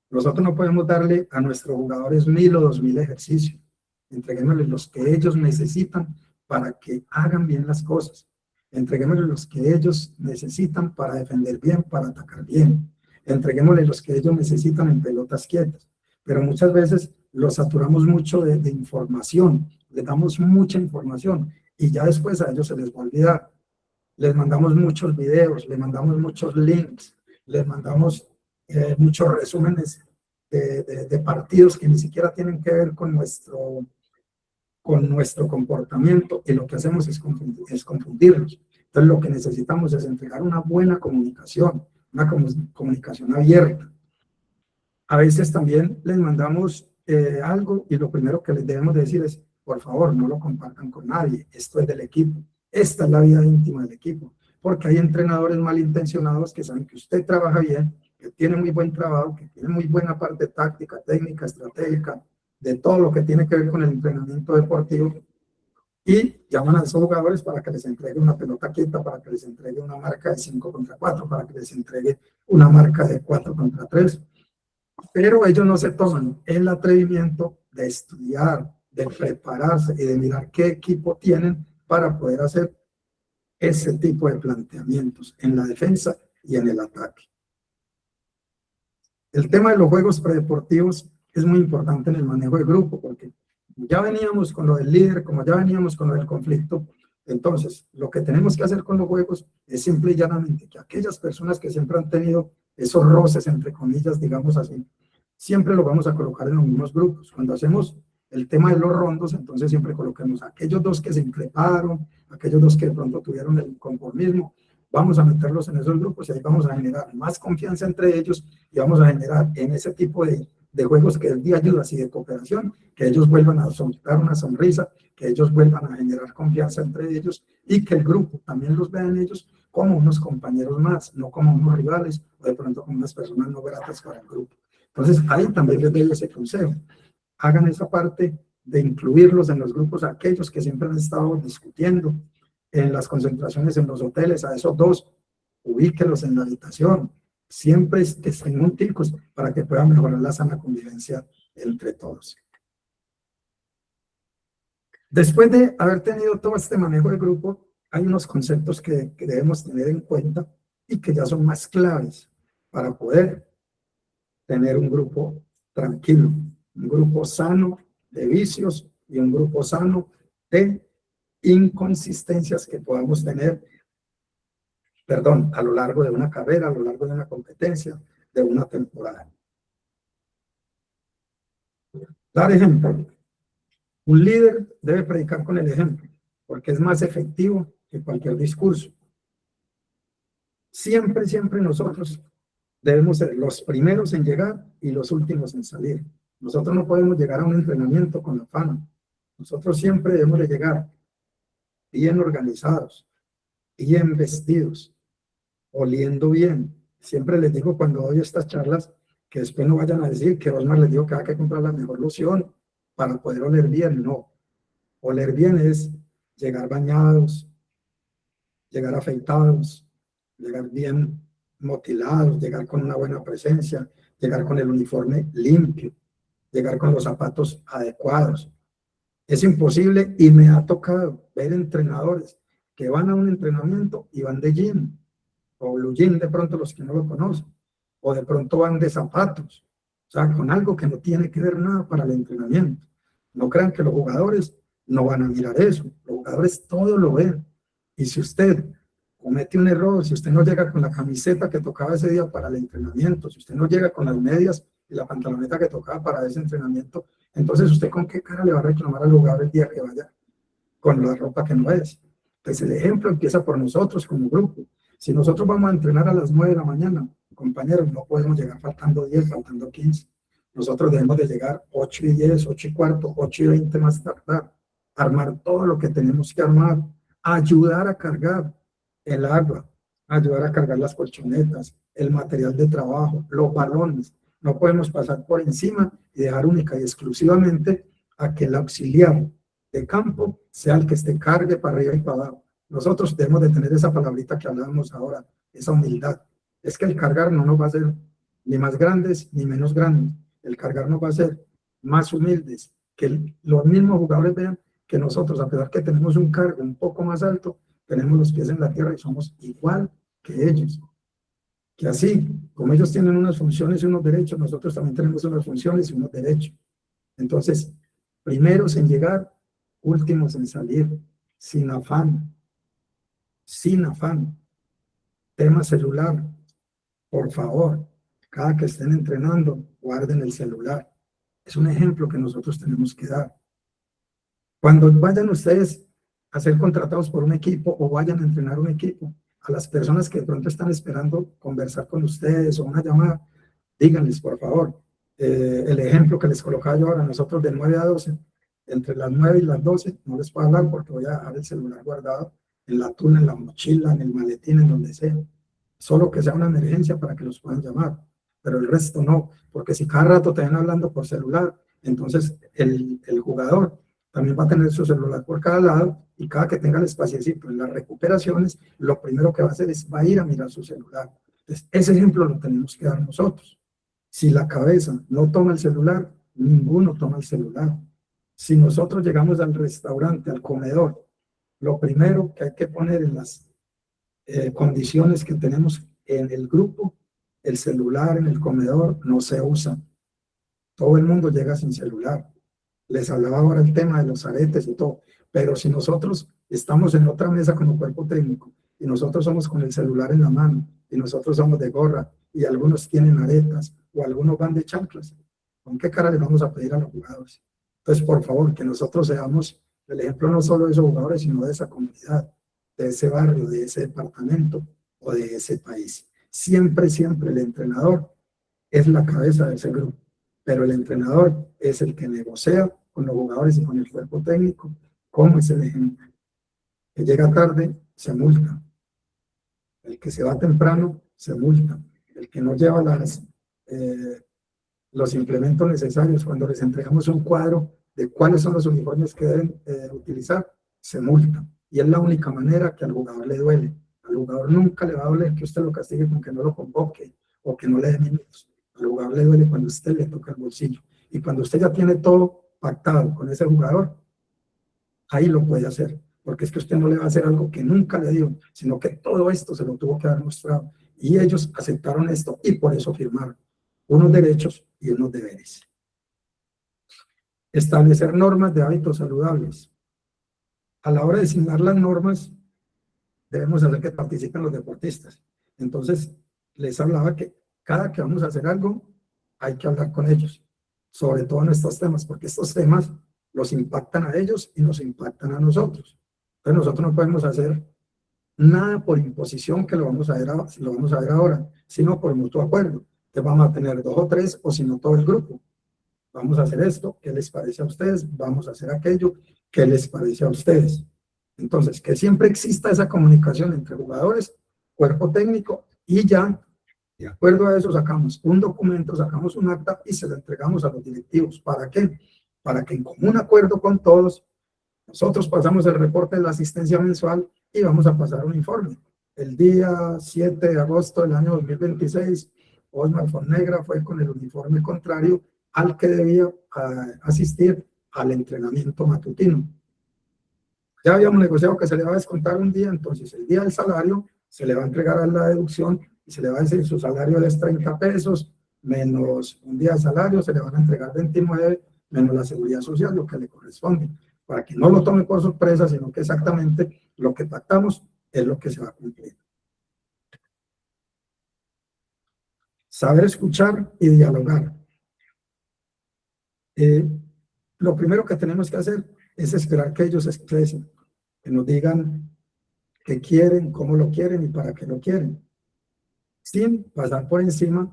Nosotros no podemos darle a nuestros jugadores 1000 o 2000 ejercicios. Entreguémosles los que ellos necesitan para que hagan bien las cosas. Entreguémosles los que ellos necesitan para defender bien, para atacar bien. Entreguémosle los que ellos necesitan en pelotas quietas, pero muchas veces los saturamos mucho de información, les damos mucha información y ya después a ellos se les va a olvidar. Les mandamos muchos videos, les mandamos muchos links, les mandamos muchos resúmenes de partidos que ni siquiera tienen que ver con nuestro comportamiento, y lo que hacemos es confundirlos. Entonces lo que necesitamos es entregar una buena comunicación, una comunicación abierta. A veces también les mandamos algo y lo primero que les debemos decir es, por favor, no lo compartan con nadie. Esto es del equipo. Esta es la vida íntima del equipo. Porque hay entrenadores malintencionados que saben que usted trabaja bien, que tiene muy buen trabajo, que tiene muy buena parte táctica, técnica, estratégica, de todo lo que tiene que ver con el entrenamiento deportivo, y llaman a esos jugadores para que les entregue una pelota quieta, para que les entregue una marca de 5 contra 4, para que les entregue una marca de 4 contra 3. Pero ellos no se toman el atrevimiento de estudiar, de prepararse y de mirar qué equipo tienen para poder hacer ese tipo de planteamientos en la defensa y en el ataque. El tema de los juegos predeportivos es muy importante en el manejo de grupo, porque ya veníamos con lo del líder, como ya veníamos con lo del conflicto. Entonces, lo que tenemos que hacer con los juegos es simple y llanamente que aquellas personas que siempre han tenido esos roces, entre comillas, digamos así, siempre lo vamos a colocar en los mismos grupos. Cuando hacemos el tema de los rondos, entonces siempre coloquemos a aquellos dos que se increparon, aquellos dos que de pronto tuvieron el conformismo, vamos a meterlos en esos grupos y ahí vamos a generar más confianza entre ellos y vamos a generar en ese tipo de juegos que es de ayudas y de cooperación, que ellos vuelvan a soltar una sonrisa, que ellos vuelvan a generar confianza entre ellos y que el grupo también los vea en ellos como unos compañeros más, no como unos rivales o de pronto como unas personas no gratas para el grupo. Entonces ahí también les doy ese consejo. Hagan esa parte de incluirlos en los grupos, aquellos que siempre han estado discutiendo en las concentraciones en los hoteles, a esos dos, ubíquenlos en la habitación, siempre estén junticos para que puedan mejorar la sana convivencia entre todos. Después de haber tenido todo este manejo de grupo, hay unos conceptos que debemos tener en cuenta y que ya son más claves para poder tener un grupo tranquilo, un grupo sano de vicios y un grupo sano de inconsistencias que podamos tener, a lo largo de una carrera, a lo largo de una competencia, de una temporada. Dar ejemplo. Un líder debe predicar con el ejemplo, porque es más efectivo que cualquier discurso. Siempre, siempre nosotros debemos ser los primeros en llegar y los últimos en salir. Nosotros no podemos llegar a un entrenamiento con afán. Nosotros siempre debemos de llegar bien organizados, bien vestidos, oliendo bien. Siempre les digo cuando doy estas charlas que después no vayan a decir que Osmar les dijo que hay que comprar la mejor loción para poder oler bien. No. Oler bien es llegar bañados, llegar afeitados, llegar bien motilados, llegar con una buena presencia, llegar con el uniforme limpio, llegar con los zapatos adecuados. Es imposible y me ha tocado ver entrenadores que van a un entrenamiento y van de jean, o blue jean de pronto los que no lo conocen, o de pronto van de zapatos, o sea, con algo que no tiene que ver nada para el entrenamiento. No crean que los jugadores no van a mirar eso, los jugadores todo lo ven. Y si usted comete un error, si usted no llega con la camiseta que tocaba ese día para el entrenamiento, si usted no llega con las medias y la pantaloneta que tocaba para ese entrenamiento, entonces usted con qué cara le va a reclamar al jugador el día que vaya con la ropa que no es. Pues el ejemplo empieza por nosotros como grupo. Si nosotros vamos a entrenar a las 9 de la mañana, compañeros, no podemos llegar faltando 10, faltando 15. Nosotros debemos de llegar 8 y 10, 8 y cuarto, 8 y 20 más tardar, armar todo lo que tenemos que armar, ayudar a cargar el agua, ayudar a cargar las colchonetas, el material de trabajo, los balones. No podemos pasar por encima y dejar única y exclusivamente a que el auxiliar de campo sea el que esté cargue para arriba y para abajo. Nosotros debemos de tener esa palabrita que hablábamos ahora, esa humildad. Es que el cargar no nos va a hacer ni más grandes ni menos grandes. El cargar nos va a hacer más humildes, que los mismos jugadores vean que nosotros, a pesar que tenemos un cargo un poco más alto, tenemos los pies en la tierra y somos igual que ellos. Que así, como ellos tienen unas funciones y unos derechos, nosotros también tenemos unas funciones y unos derechos. Entonces, primeros en llegar, últimos en salir, sin afán. Sin afán. Tema celular, por favor, cada que estén entrenando, guarden el celular. Es un ejemplo que nosotros tenemos que dar. Cuando vayan ustedes a ser contratados por un equipo o vayan a entrenar un equipo, a las personas que de pronto están esperando conversar con ustedes o una llamada, díganles, por favor, el ejemplo que les colocaba yo ahora, nosotros de 9 a 12, entre las 9 y las 12 no les puedo hablar porque voy a dejar el celular guardado en la tuna, en la mochila, en el maletín, en donde sea. Solo que sea una emergencia para que los puedan llamar, pero el resto no, porque si cada rato te ven hablando por celular, entonces el jugador también va a tener su celular por cada lado y cada que tenga el espaciecito en las recuperaciones, lo primero que va a hacer es va a ir a mirar su celular. Entonces, ese ejemplo lo tenemos que dar nosotros. Si la cabeza no toma el celular, ninguno toma el celular. Si nosotros llegamos al restaurante, al comedor, lo primero que hay que poner en las condiciones que tenemos en el grupo, el celular en el comedor no se usa. Todo el mundo llega sin celular. Les hablaba ahora el tema de los aretes y todo, pero si nosotros estamos en otra mesa con el cuerpo técnico y nosotros somos con el celular en la mano y nosotros somos de gorra y algunos tienen aretas o algunos van de chanclas, ¿con qué cara le vamos a pedir a los jugadores? Entonces, por favor, que nosotros seamos el ejemplo no solo de esos jugadores, sino de esa comunidad, de ese barrio, de ese departamento o de ese país. Siempre, siempre el entrenador es la cabeza de ese grupo, pero el entrenador es el que negocia con los jugadores y con el cuerpo técnico. ¿Cómo es el ejemplo? Que llega tarde, se multa. El que se va temprano, se multa. El que no lleva los implementos necesarios, cuando les entregamos un cuadro de cuáles son los uniformes que deben utilizar, se multa. Y es la única manera que al jugador le duele. Al jugador nunca le va a doler que usted lo castigue con que no lo convoque o que no le dé minutos. Al jugador le duele cuando usted le toca el bolsillo. Y cuando usted ya tiene todo pactado con ese jugador, ahí lo puede hacer. Porque es que usted no le va a hacer algo que nunca le dio, sino que todo esto se lo tuvo que haber mostrado. Y ellos aceptaron esto y por eso firmaron unos derechos y unos deberes. Establecer normas de hábitos saludables. A la hora de asignar las normas, debemos hacer que participen los deportistas. Entonces, les hablaba que cada que vamos a hacer algo, hay que hablar con ellos, sobre todo en estos temas, porque estos temas los impactan a ellos y nos impactan a nosotros. Entonces, nosotros no podemos hacer nada por imposición, que lo vamos a ver ahora, sino por mutuo acuerdo. Entonces, vamos a tener 2 o 3, o si no todo el grupo. Vamos a hacer esto, ¿qué les parece a ustedes? Vamos a hacer aquello, ¿qué les parece a ustedes? Entonces, que siempre exista esa comunicación entre jugadores, cuerpo técnico, y ya, de acuerdo a eso, sacamos un documento, sacamos un acta y se lo entregamos a los directivos. ¿Para qué? Para que en común acuerdo con todos, nosotros pasamos el reporte de la asistencia mensual y vamos a pasar un informe. El día 7 de agosto del año 2026, Osmar Fonnegra fue con el uniforme contrario al que debía asistir al entrenamiento matutino. Ya habíamos negociado que se le va a descontar un día, entonces el día del salario se le va a entregar a la deducción y se le va a decir su salario es 30 pesos, menos un día de salario, se le van a entregar 29, menos la seguridad social, lo que le corresponde, para que no lo tome por sorpresa, sino que exactamente lo que pactamos es lo que se va a cumplir. Saber escuchar y dialogar. Lo primero que tenemos que hacer es esperar que ellos expresen, que nos digan qué quieren, cómo lo quieren y para qué lo quieren, sin pasar por encima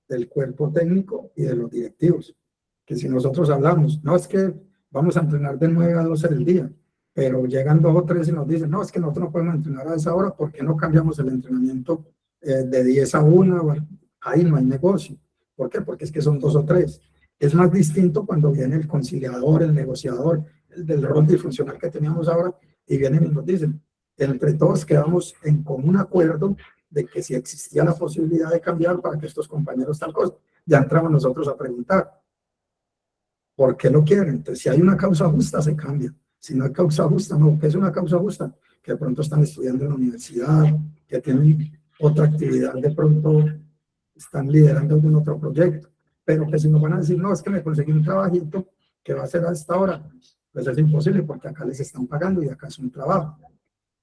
del cuerpo técnico y de los directivos. Que si nosotros hablamos, no es que vamos a entrenar de 9 a 12 del día, pero llegan 2 o 3 y nos dicen, no, es que nosotros no podemos entrenar a esa hora, ¿por qué no cambiamos el entrenamiento de 10 a 1? Bueno, ahí no hay negocio. ¿Por qué? Porque es que son 2 o 3. Es más distinto cuando viene el conciliador, el negociador, el del rol disfuncional que teníamos ahora, y vienen y nos dicen, entre todos quedamos en común acuerdo de que si existía la posibilidad de cambiar para que estos compañeros tal cosa, ya entramos nosotros a preguntar, ¿por qué lo quieren? Entonces, si hay una causa justa, se cambia. Si no hay causa justa, no. ¿Qué es una causa justa? Que de pronto están estudiando en la universidad, que tienen otra actividad, de pronto están liderando algún otro proyecto, pero que si nos van a decir, no, es que me conseguí un trabajito que va a ser a esta hora, pues es imposible porque acá les están pagando y acá es un trabajo.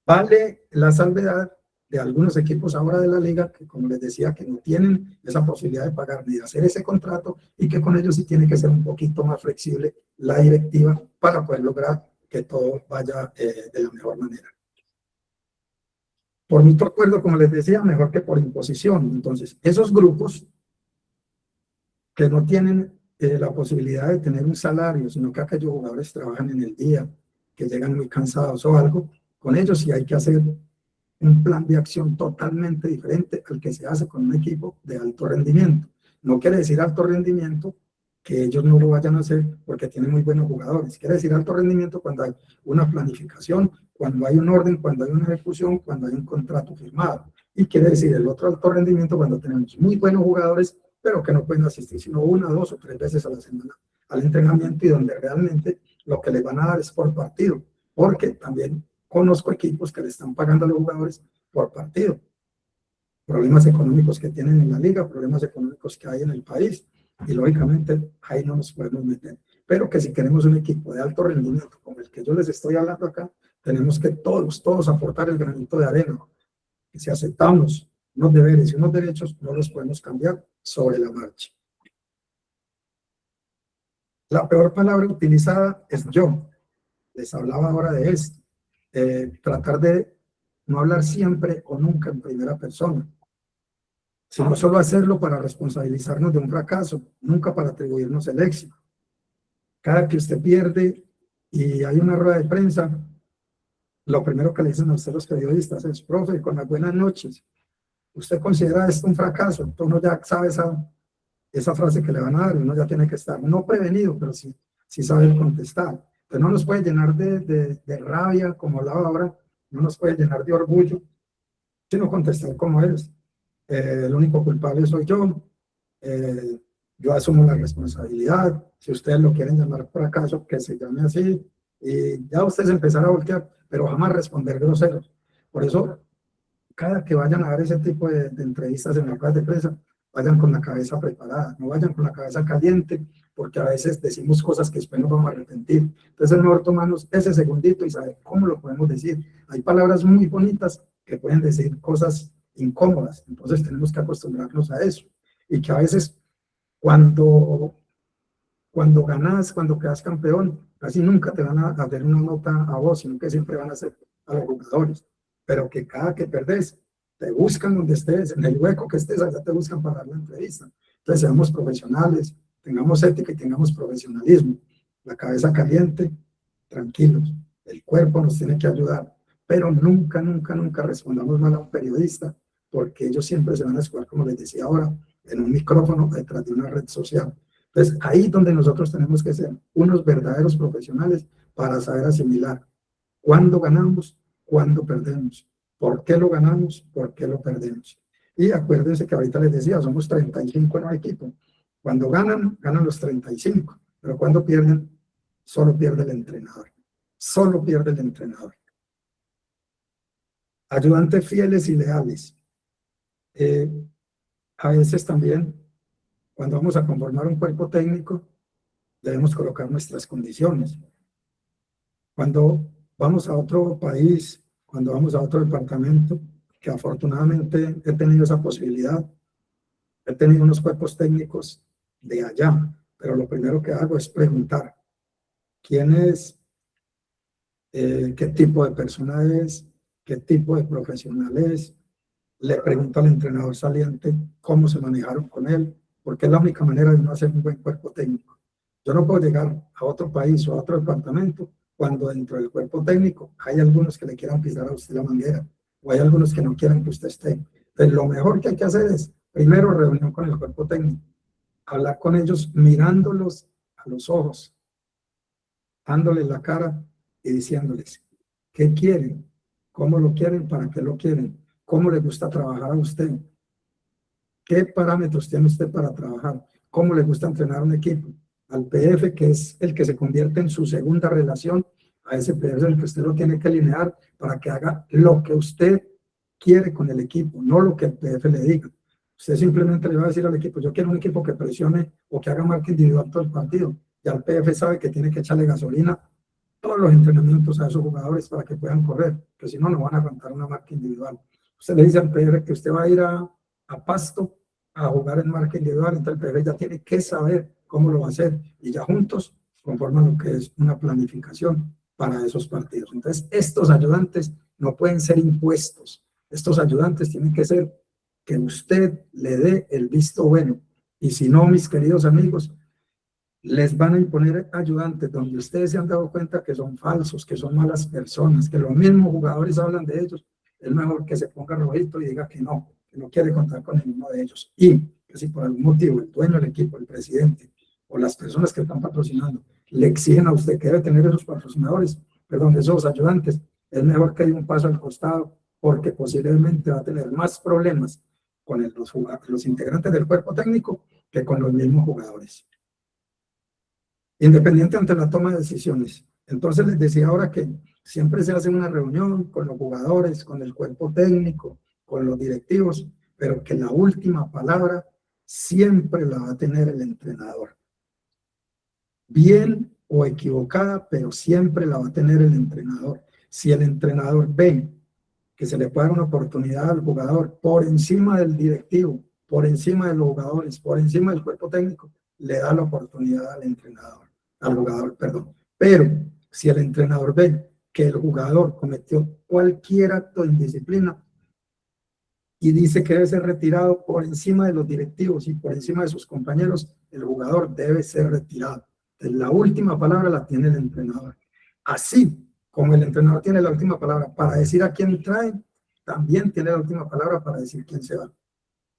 Vale la salvedad de algunos equipos ahora de la liga que, como les decía, que no tienen esa posibilidad de pagar ni de hacer ese contrato y que con ellos sí tiene que ser un poquito más flexible la directiva para poder lograr que todo vaya de la mejor manera. Por mutuo acuerdo, como les decía, mejor que por imposición. Entonces, esos grupos que no tienen la posibilidad de tener un salario, sino que aquellos jugadores trabajan en el día, que llegan muy cansados o algo. Con ellos sí hay que hacer un plan de acción totalmente diferente al que se hace con un equipo de alto rendimiento. No quiere decir alto rendimiento que ellos no lo vayan a hacer porque tienen muy buenos jugadores. Quiere decir alto rendimiento cuando hay una planificación, cuando hay un orden, cuando hay una ejecución, cuando hay un contrato firmado. Y quiere decir el otro alto rendimiento cuando tenemos muy buenos jugadores, pero que no pueden asistir sino 1, 2 o 3 veces a la semana al entrenamiento, y donde realmente lo que les van a dar es por partido, porque también conozco equipos que le están pagando a los jugadores por partido. Problemas económicos que tienen en la liga, problemas económicos que hay en el país, y lógicamente ahí no nos podemos meter. Pero que si queremos un equipo de alto rendimiento como el que yo les estoy hablando acá, tenemos que todos aportar el granito de arena. Que si aceptamos unos deberes y unos derechos, no los podemos cambiar sobre la marcha. La peor palabra utilizada es yo. Les hablaba ahora de esto. Tratar de no hablar siempre o nunca en primera persona, sino solo hacerlo para responsabilizarnos de un fracaso, nunca para atribuirnos el éxito. Cada que usted pierde y hay una rueda de prensa, lo primero que le dicen a usted los periodistas es: profe, con las buenas noches, ¿usted considera esto un fracaso? Entonces uno ya sabe esa frase que le van a dar, uno ya tiene que estar no prevenido, pero sí saber contestar. Entonces no nos puede llenar de rabia, como hablaba ahora, no nos puede llenar de orgullo, sino contestar como es. El único culpable soy yo, yo asumo la responsabilidad. Si ustedes lo quieren llamar fracaso, que se llame así, y ya ustedes empezar a voltear, pero jamás responder groseros. Por eso, cada que vayan a dar ese tipo de entrevistas en la rueda de prensa, vayan con la cabeza preparada, no vayan con la cabeza caliente, porque a veces decimos cosas que después nos vamos a arrepentir. Entonces es mejor tomarnos ese segundito y saber cómo lo podemos decir. Hay palabras muy bonitas que pueden decir cosas incómodas, entonces tenemos que acostumbrarnos a eso. Y que a veces cuando ganas, cuando quedas campeón, casi nunca te van a dar una nota a vos, sino que siempre van a ser a los jugadores. Pero que cada que perdés, te buscan donde estés, en el hueco que estés, allá te buscan para dar la entrevista. Entonces seamos profesionales, tengamos ética y tengamos profesionalismo. La cabeza caliente, tranquilos. El cuerpo nos tiene que ayudar. Pero nunca respondamos mal a un periodista, porque ellos siempre se van a escuchar, como les decía ahora, en un micrófono detrás de una red social. Entonces, ahí es donde nosotros tenemos que ser unos verdaderos profesionales para saber asimilar cuándo ganamos, cuándo perdemos, por qué lo ganamos, por qué lo perdemos. Y acuérdense que ahorita les decía, somos 35 en el equipo. Cuando ganan los 35, pero cuando pierden, solo pierde el entrenador. Solo pierde el entrenador. Ayudantes fieles y leales. A veces también, cuando vamos a conformar un cuerpo técnico, debemos colocar nuestras condiciones. Cuando vamos a otro país, cuando vamos a otro departamento, que afortunadamente he tenido esa posibilidad, he tenido unos cuerpos técnicos de allá, pero lo primero que hago es preguntar quién es, qué tipo de persona es, qué tipo de profesional es. Le pregunto al entrenador saliente cómo se manejaron con él, porque es la única manera de no hacer un buen cuerpo técnico. Yo no puedo llegar a otro país o a otro departamento cuando dentro del cuerpo técnico hay algunos que le quieran pisar a usted la manguera, o hay algunos que no quieran que usted esté. Entonces, lo mejor que hay que hacer es, primero, reunión con el cuerpo técnico, hablar con ellos mirándolos a los ojos, dándoles la cara y diciéndoles qué quieren, cómo lo quieren, para qué lo quieren, cómo le gusta trabajar a usted, qué parámetros tiene usted para trabajar, cómo le gusta entrenar un equipo. Al PF, que es el que se convierte en su segunda relación, a ese PF es el que usted lo tiene que alinear para que haga lo que usted quiere con el equipo, no lo que el PF le diga. Usted simplemente le va a decir al equipo: yo quiero un equipo que presione o que haga marca individual todo el partido. Ya el PF sabe que tiene que echarle gasolina todos los entrenamientos a esos jugadores para que puedan correr, que si no, no van a aguantar una marca individual. Usted le dice al PF que usted va a ir a Pasto a jugar en marca individual, entonces el PF ya tiene que saber cómo lo va a hacer, y ya juntos conforman lo que es una planificación para esos partidos. Entonces, estos ayudantes no pueden ser impuestos. Estos ayudantes tienen que ser que usted le dé el visto bueno. Y si no, mis queridos amigos, les van a imponer ayudantes donde ustedes se han dado cuenta que son falsos, que son malas personas, que los mismos jugadores hablan de ellos, es mejor que se ponga rojito y diga que no quiere contar con ninguno de ellos. Y que si por algún motivo el dueño del equipo, el presidente o las personas que están patrocinando le exigen a usted que debe tener esos patrocinadores, perdón, esos ayudantes, es mejor que haya un paso al costado, porque posiblemente va a tener más problemas con los integrantes del cuerpo técnico que con los mismos jugadores. Independiente ante la toma de decisiones. Entonces les decía ahora que siempre se hace una reunión con los jugadores, con el cuerpo técnico, con los directivos, pero que la última palabra siempre la va a tener el entrenador. Bien o equivocada, pero siempre la va a tener el entrenador. Si el entrenador ve que se le puede dar una oportunidad al jugador por encima del directivo, por encima de los jugadores, por encima del cuerpo técnico, le da la oportunidad al jugador, perdón. Pero si el entrenador ve que el jugador cometió cualquier acto de indisciplina y dice que debe ser retirado por encima de los directivos y por encima de sus compañeros, el jugador debe ser retirado. Entonces, la última palabra la tiene el entrenador. Así como el entrenador tiene la última palabra para decir a quién trae, también tiene la última palabra para decir quién se va.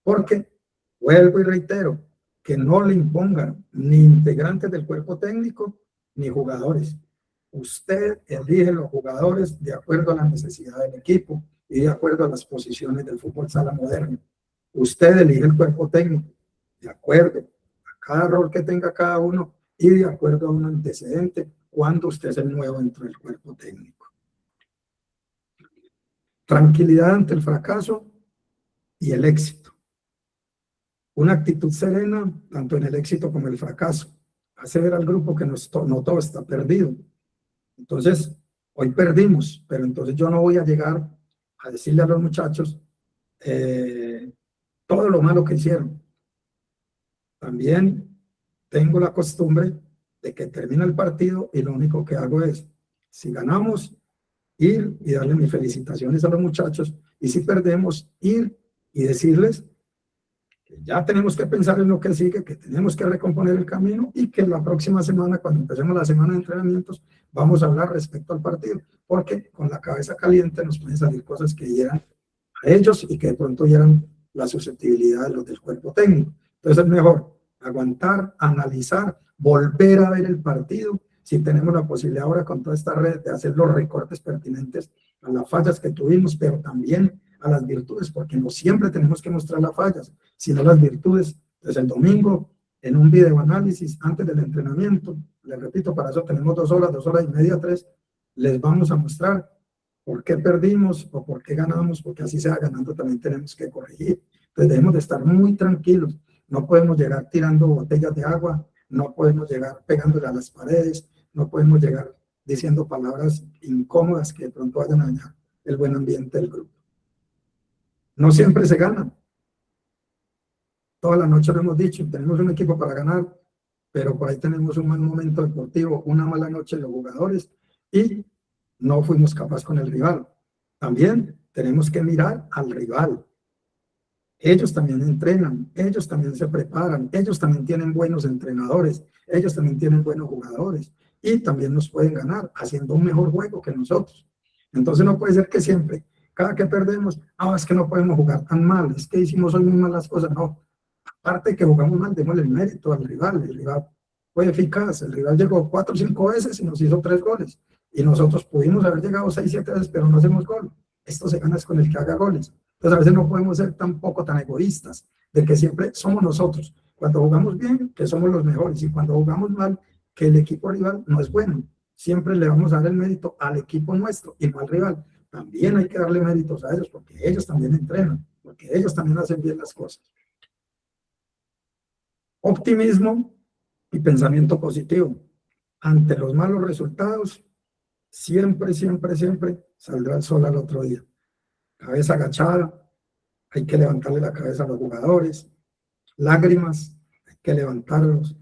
Porque, vuelvo y reitero, que no le impongan ni integrantes del cuerpo técnico ni jugadores. Usted elige los jugadores de acuerdo a la necesidad del equipo y de acuerdo a las posiciones del fútbol sala moderno. Usted elige el cuerpo técnico de acuerdo a cada rol que tenga cada uno y de acuerdo a un antecedente cuando usted es el nuevo dentro del cuerpo técnico. Tranquilidad ante el fracaso y el éxito. Una actitud serena, tanto en el éxito como en el fracaso. Hace ver al grupo que no todo está perdido. Entonces, hoy perdimos, pero entonces yo no voy a llegar a decirle a los muchachos todo lo malo que hicieron. También tengo la costumbre de que termina el partido y lo único que hago es, si ganamos, ir y darle mis felicitaciones a los muchachos, y si perdemos, ir y decirles que ya tenemos que pensar en lo que sigue, que tenemos que recomponer el camino y que la próxima semana, cuando empecemos la semana de entrenamientos, vamos a hablar respecto al partido, porque con la cabeza caliente nos pueden salir cosas que hieran a ellos y que de pronto hieran la susceptibilidad de los del cuerpo técnico. Entonces es mejor aguantar, analizar, volver a ver el partido, si tenemos la posibilidad ahora con toda esta red de hacer los recortes pertinentes a las fallas que tuvimos, pero también a las virtudes, porque no siempre tenemos que mostrar las fallas, sino las virtudes. Entonces el domingo, en un video análisis antes del entrenamiento, les repito, para eso tenemos 2 horas y media, 3, les vamos a mostrar por qué perdimos o por qué ganamos, porque así sea ganando también tenemos que corregir. Entonces debemos de estar muy tranquilos, no podemos llegar tirando botellas de agua, no podemos llegar pegándole a las paredes, no podemos llegar diciendo palabras incómodas que de pronto vayan a dañar el buen ambiente del grupo. No siempre se gana. Toda la noche lo hemos dicho, tenemos un equipo para ganar, pero por ahí tenemos un mal momento deportivo, una mala noche de los jugadores y no fuimos capaces con el rival. También tenemos que mirar al rival. Ellos también entrenan, ellos también se preparan, ellos también tienen buenos entrenadores, ellos también tienen buenos jugadores y también nos pueden ganar haciendo un mejor juego que nosotros. Entonces no puede ser que siempre, cada que perdemos, es que no podemos jugar tan mal, es que hicimos hoy muy malas cosas. No, aparte de que jugamos mal, démosle el mérito al rival. El rival fue eficaz, el rival llegó 4 o 5 veces y nos hizo 3 goles. Y nosotros pudimos haber llegado 6 o 7 veces, pero no hacemos gol. Esto se gana con el que haga goles. Entonces a veces no podemos ser tampoco tan egoístas, de que siempre somos nosotros. Cuando jugamos bien, que somos los mejores, y cuando jugamos mal, que el equipo rival no es bueno. Siempre le vamos a dar el mérito al equipo nuestro y no al rival. También hay que darle méritos a ellos, porque ellos también entrenan, porque ellos también hacen bien las cosas. Optimismo y pensamiento positivo. Ante los malos resultados, siempre saldrá el sol al otro día. Cabeza agachada, hay que levantarle la cabeza a los jugadores. Lágrimas, hay que levantarlos.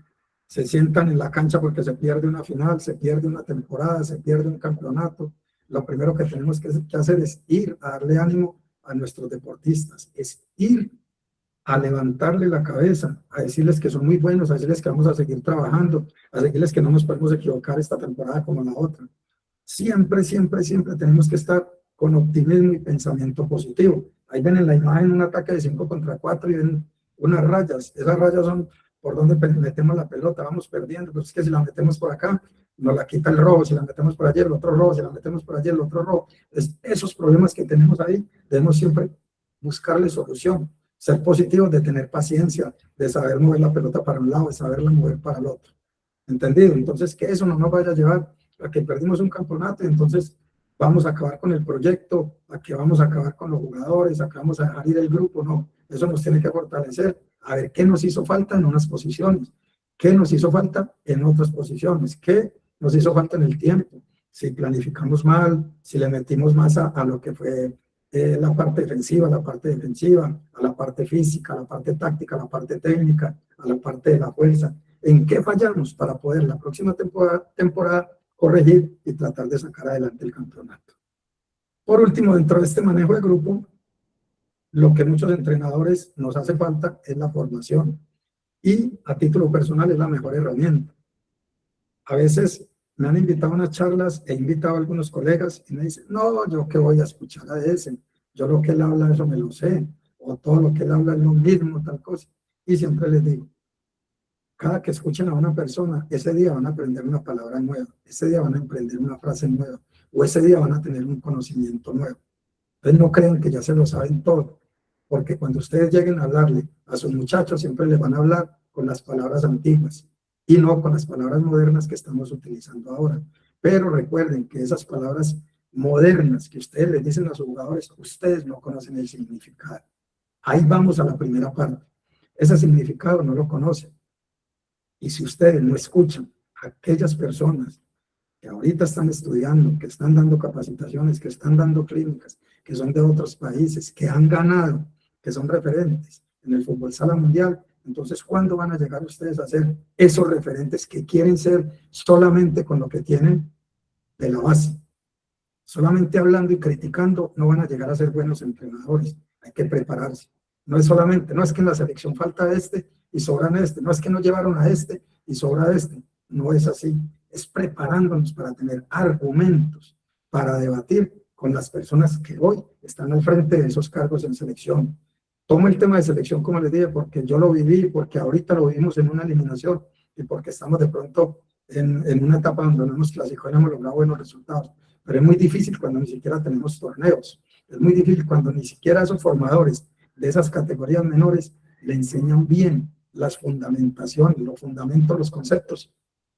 Se sientan en la cancha porque se pierde una final, se pierde una temporada, se pierde un campeonato. Lo primero que tenemos que hacer es ir a darle ánimo a nuestros deportistas, es ir a levantarle la cabeza, a decirles que son muy buenos, a decirles que vamos a seguir trabajando, a decirles que no nos podemos equivocar esta temporada como la otra. Siempre, siempre, siempre tenemos que estar con optimismo y pensamiento positivo. Ahí ven en la imagen un ataque de 5 contra 4 y ven unas rayas. Esas rayas son por donde metemos la pelota, vamos perdiendo. Pues es que si la metemos por acá, nos la quita el robo, si la metemos por allí, el otro robo, si la metemos por allí, el otro robo. Esos problemas que tenemos ahí, debemos siempre buscarle solución. Ser positivos, de tener paciencia, de saber mover la pelota para un lado, de saberla mover para el otro. ¿Entendido? Entonces, que eso no nos vaya a llevar a que perdimos un campeonato y entonces vamos a acabar con el proyecto, a que vamos a acabar con los jugadores, a que vamos a dejar ir el grupo. No, eso nos tiene que fortalecer. A ver qué nos hizo falta en unas posiciones, qué nos hizo falta en otras posiciones, qué nos hizo falta en el tiempo. Si planificamos mal, si le metimos más a lo que fue la parte defensiva, la parte defensiva, a la parte física, a la parte táctica, a la parte técnica, a la parte de la fuerza. ¿En qué fallamos para poder la próxima temporada corregir y tratar de sacar adelante el campeonato? Por último, dentro de este manejo de grupo, lo que muchos entrenadores nos hace falta es la formación. Y a título personal es la mejor herramienta. A veces me han invitado a unas charlas, he invitado a algunos colegas y me dicen, no, yo qué voy a escuchar a ese, yo lo que él habla, eso me lo sé, o todo lo que él habla es lo mismo, tal cosa. Y siempre les digo, cada que escuchen a una persona, ese día van a aprender una palabra nueva, ese día van a aprender una frase nueva, o ese día van a tener un conocimiento nuevo. Entonces no crean que ya se lo saben todo, porque cuando ustedes lleguen a hablarle a sus muchachos, siempre les van a hablar con las palabras antiguas y no con las palabras modernas que estamos utilizando ahora. Pero recuerden que esas palabras modernas que ustedes les dicen a sus jugadores, ustedes no conocen el significado. Ahí vamos a la primera parte. Ese significado no lo conocen. Y si ustedes no escuchan a aquellas personas que ahorita están estudiando, que están dando capacitaciones, que están dando clínicas, que son de otros países, que han ganado, que son referentes en el fútbol sala mundial, entonces, ¿cuándo van a llegar ustedes a ser esos referentes que quieren ser solamente con lo que tienen de la base? Solamente hablando y criticando no van a llegar a ser buenos entrenadores. Hay que prepararse. No es solamente, no es que en la selección falta este y sobran este, no es que no llevaron a este y sobra este. No es así. Es preparándonos para tener argumentos para debatir con las personas que hoy están al frente de esos cargos en selección. Tomo el tema de selección, como les dije, porque yo lo viví, porque ahorita lo vivimos en una eliminación y porque estamos de pronto en una etapa donde no hemos clasificado y no hemos logrado buenos resultados. Pero es muy difícil cuando ni siquiera tenemos torneos. Es muy difícil cuando ni siquiera esos formadores de esas categorías menores le enseñan bien las fundamentaciones, los fundamentos, los conceptos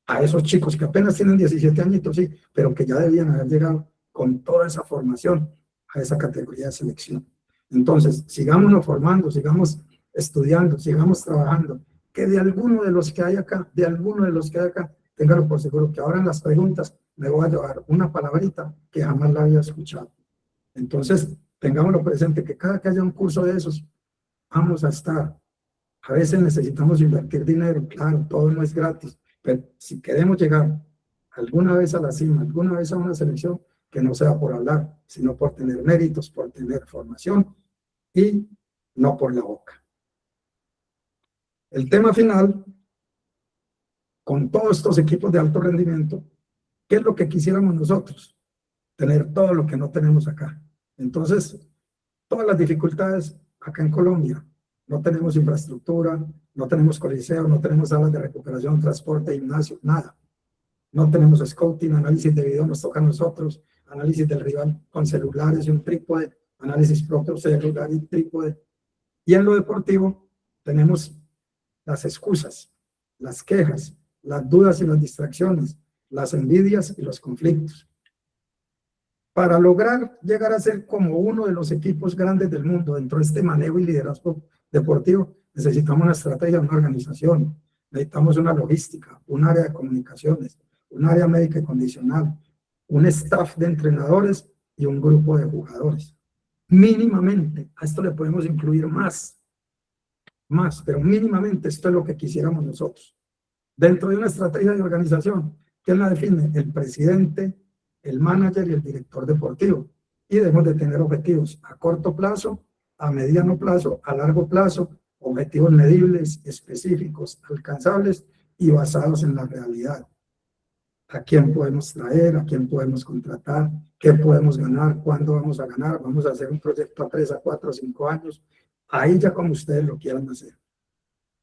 a esos chicos que apenas tienen 17 añitos, sí, pero que ya debían haber llegado con toda esa formación a esa categoría de selección. Entonces, sigámonos formando, sigamos estudiando, sigamos trabajando, que de alguno de los que hay acá, téngalo por seguro que ahora en las preguntas me voy a llevar una palabrita que jamás la había escuchado. Entonces, tengámoslo presente, que cada que haya un curso de esos, vamos a estar. A veces necesitamos invertir dinero, claro, todo no es gratis, pero si queremos llegar alguna vez a la cima, alguna vez a una selección, que no sea por hablar, sino por tener méritos, por tener formación y no por la boca. El tema final, con todos estos equipos de alto rendimiento, ¿qué es lo que quisiéramos nosotros? Tener todo lo que no tenemos acá. Entonces, todas las dificultades acá en Colombia, no tenemos infraestructura, no tenemos coliseo, no tenemos salas de recuperación, transporte, gimnasio, nada. No tenemos scouting, análisis de video nos toca a nosotros, análisis del rival con celulares y un trípode, análisis propio celular y trípode. Y en lo deportivo tenemos las excusas, las quejas, las dudas y las distracciones, las envidias y los conflictos. Para lograr llegar a ser como uno de los equipos grandes del mundo dentro de este manejo y liderazgo deportivo, necesitamos una estrategia, una organización, necesitamos una logística, un área de comunicaciones, un área médica y condicional, un staff de entrenadores y un grupo de jugadores. Mínimamente, a esto le podemos incluir más, pero mínimamente esto es lo que quisiéramos nosotros. Dentro de una estrategia de organización, ¿quién la define? El presidente, el manager y el director deportivo. Y debemos de tener objetivos a corto plazo, a mediano plazo, a largo plazo, objetivos medibles, específicos, alcanzables y basados en la realidad. ¿A quién podemos traer? ¿A quién podemos contratar? ¿Qué podemos ganar? ¿Cuándo vamos a ganar? ¿Vamos a hacer un proyecto a 3, a 4, a 5 años? Ahí ya como ustedes lo quieran hacer.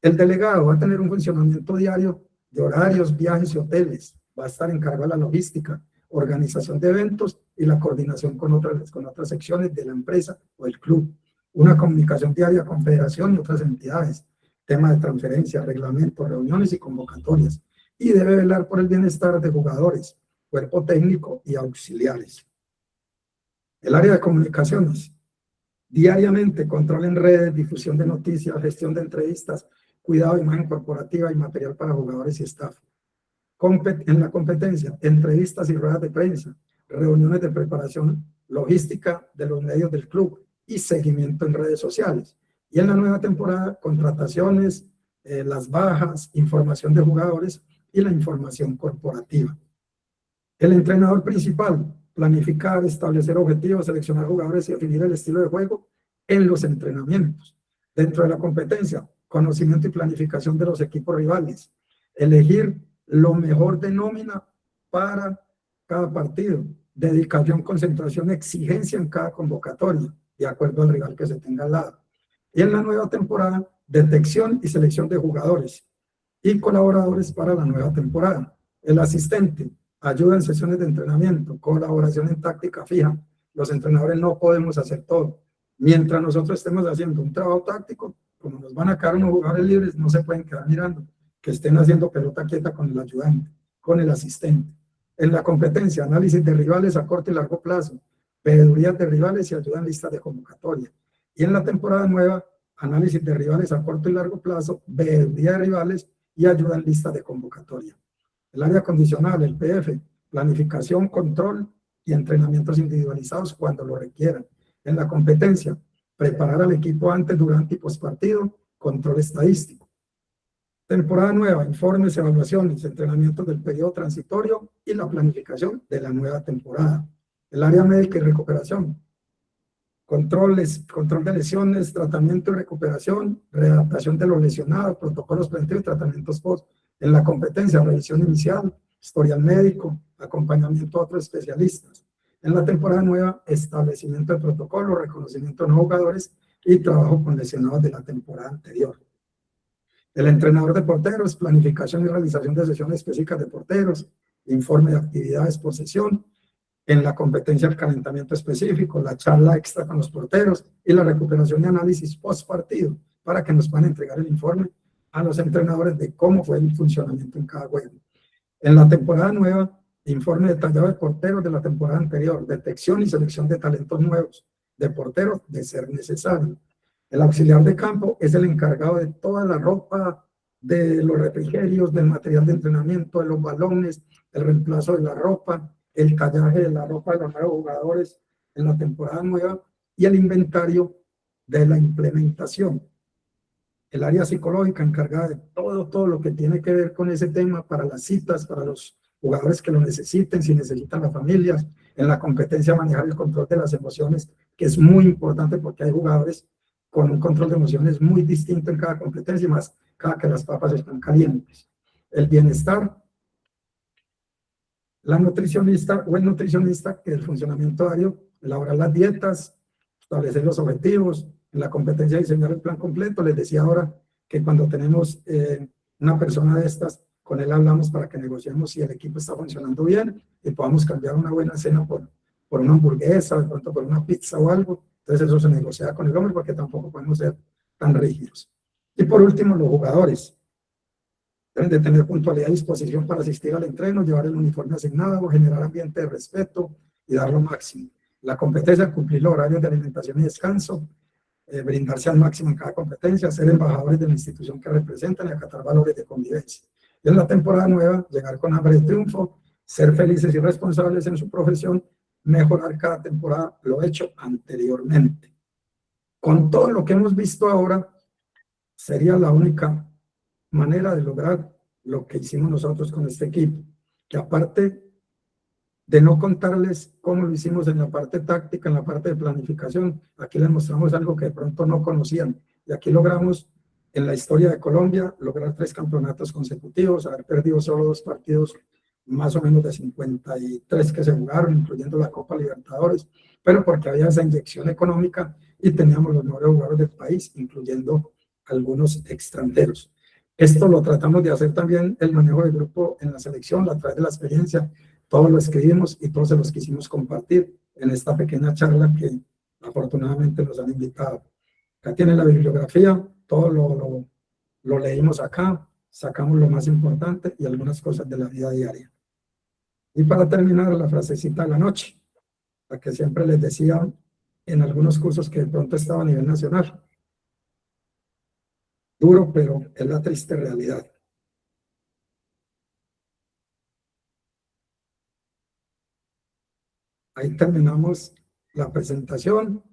El delegado va a tener un funcionamiento diario de horarios, viajes y hoteles. Va a estar encargado de la logística, organización de eventos y la coordinación con otras secciones de la empresa o el club. Una comunicación diaria con federación y otras entidades. Tema de transferencia, reglamentos, reuniones y convocatorias. Y debe velar por el bienestar de jugadores, cuerpo técnico y auxiliares. El área de comunicaciones. Diariamente control en redes, difusión de noticias, gestión de entrevistas, cuidado de imagen corporativa y material para jugadores y staff. En la competencia, entrevistas y ruedas de prensa, reuniones de preparación, logística de los medios del club y seguimiento en redes sociales. Y en la nueva temporada, contrataciones, las bajas, información de jugadores y la información corporativa. El entrenador principal, planificar, establecer objetivos, seleccionar jugadores y definir el estilo de juego en los entrenamientos. Dentro de la competencia, conocimiento y planificación de los equipos rivales. Elegir lo mejor de nómina para cada partido. Dedicación, concentración, exigencia en cada convocatoria, de acuerdo al rival que se tenga al lado. Y en la nueva temporada, detección y selección de jugadores y colaboradores para la nueva temporada. El asistente, ayuda en sesiones de entrenamiento, colaboración en táctica fija. Los entrenadores no podemos hacer todo. Mientras nosotros estemos haciendo un trabajo táctico, como nos van a quedar unos jugadores libres, no se pueden quedar mirando, que estén haciendo pelota quieta con el ayudante, con el asistente. En la competencia, análisis de rivales a corto y largo plazo, veedurías de rivales y ayuda en listas de convocatoria. Y en la temporada nueva, análisis de rivales a corto y largo plazo, veeduría de rivales y ayuda en listas de convocatoria. El área condicional, el PF, planificación, control y entrenamientos individualizados cuando lo requieran. En la competencia, preparar al equipo antes, durante y postpartido, control estadístico. Temporada nueva, informes, evaluaciones, entrenamientos del periodo transitorio y la planificación de la nueva temporada. El área médica y recuperación, control de lesiones, tratamiento y recuperación, readaptación de los lesionados, protocolos preventivos y tratamientos post. En la competencia, revisión inicial, historial médico, acompañamiento a otros especialistas. En la temporada nueva, establecimiento de protocolos, reconocimiento de nuevos jugadores y trabajo con lesionados de la temporada anterior. El entrenador de porteros, planificación y realización de sesiones específicas de porteros, informe de actividades por sesión. En la competencia, el calentamiento específico, la charla extra con los porteros y la recuperación y análisis post partido para que nos puedan entregar el informe a los entrenadores de cómo fue el funcionamiento en cada juego. En la temporada nueva, informe detallado de porteros de la temporada anterior, detección y selección de talentos nuevos de porteros de ser necesario. El auxiliar de campo es el encargado de toda la ropa, de los refrigerios, del material de entrenamiento, de los balones, el reemplazo de la ropa, el tallaje de la ropa de los nuevos jugadores en la temporada nueva y el inventario de la implementación. El área psicológica encargada de todo lo que tiene que ver con ese tema para las citas, para los jugadores que lo necesiten, si necesitan las familias. En la competencia, manejar el control de las emociones, que es muy importante porque hay jugadores con un control de emociones muy distinto en cada competencia y más cada que las papas están calientes. El bienestar, la nutricionista o el nutricionista, que es el funcionamiento diario, elaborar las dietas, establecer los objetivos. En la competencia, diseñar el plan completo. Les decía ahora que cuando tenemos una persona de estas, con él hablamos para que negociemos si el equipo está funcionando bien y podamos cambiar una buena cena por una hamburguesa, de pronto por una pizza o algo. Entonces eso se negocia con el hombre porque tampoco podemos ser tan rígidos. Y por último, los jugadores deben de tener puntualidad y disposición para asistir al entreno, llevar el uniforme asignado, generar ambiente de respeto y dar lo máximo. La competencia, cumplir los horarios de alimentación y descanso, brindarse al máximo en cada competencia, ser embajadores de la institución que representan y acatar valores de convivencia. Y en la temporada nueva, llegar con hambre de triunfo, ser felices y responsables en su profesión, mejorar cada temporada lo hecho anteriormente. Con todo lo que hemos visto ahora, sería la única manera de lograr lo que hicimos nosotros con este equipo, que aparte de no contarles cómo lo hicimos en la parte táctica, en la parte de planificación, aquí les mostramos algo que de pronto no conocían, y aquí logramos en la historia de Colombia lograr 3 campeonatos consecutivos, haber perdido solo 2 partidos más o menos de 53 que se jugaron, incluyendo la Copa Libertadores, pero porque había esa inyección económica y teníamos los mejores jugadores del país, incluyendo algunos extranjeros. Esto lo tratamos de hacer también el manejo del grupo en la selección, a través de la experiencia, todo lo escribimos y todos se los quisimos compartir en esta pequeña charla que afortunadamente nos han invitado. Acá tienen la bibliografía, todo lo leímos acá, sacamos lo más importante y algunas cosas de la vida diaria. Y para terminar, la frasecita de la noche, la que siempre les decía en algunos cursos que de pronto estaba a nivel nacional. Duro, pero es la triste realidad. Ahí terminamos la presentación.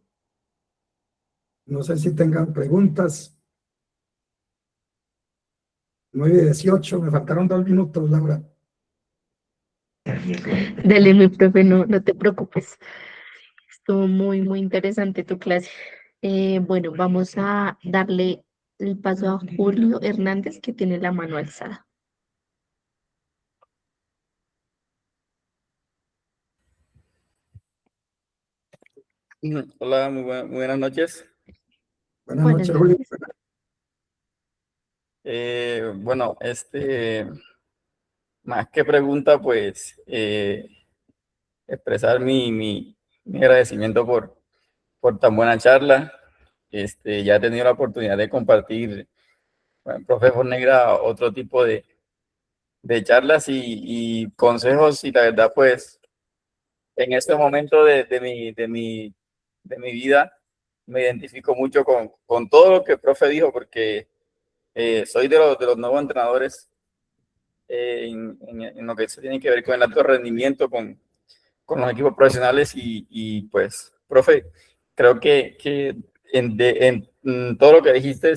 No sé si tengan preguntas. 9:18, me faltaron 2 minutos, Laura. Dale, mi profe, no te preocupes. Estuvo muy interesante tu clase. Bueno, vamos a darle el paso a Julio Hernández, que tiene la mano alzada. Hola, muy buenas noches. Buenas Buenas noches, Julio. noches. Bueno, más que pregunta, pues expresar mi agradecimiento por tan buena charla. Ya he tenido la oportunidad de compartir con profe Negra otro tipo de charlas y consejos, y la verdad, pues en este momento de mi vida me identifico mucho con todo lo que el profe dijo, porque soy de los nuevos entrenadores en lo que se tiene que ver con el alto rendimiento, con los equipos profesionales y pues, profe, creo que en todo lo que dijiste,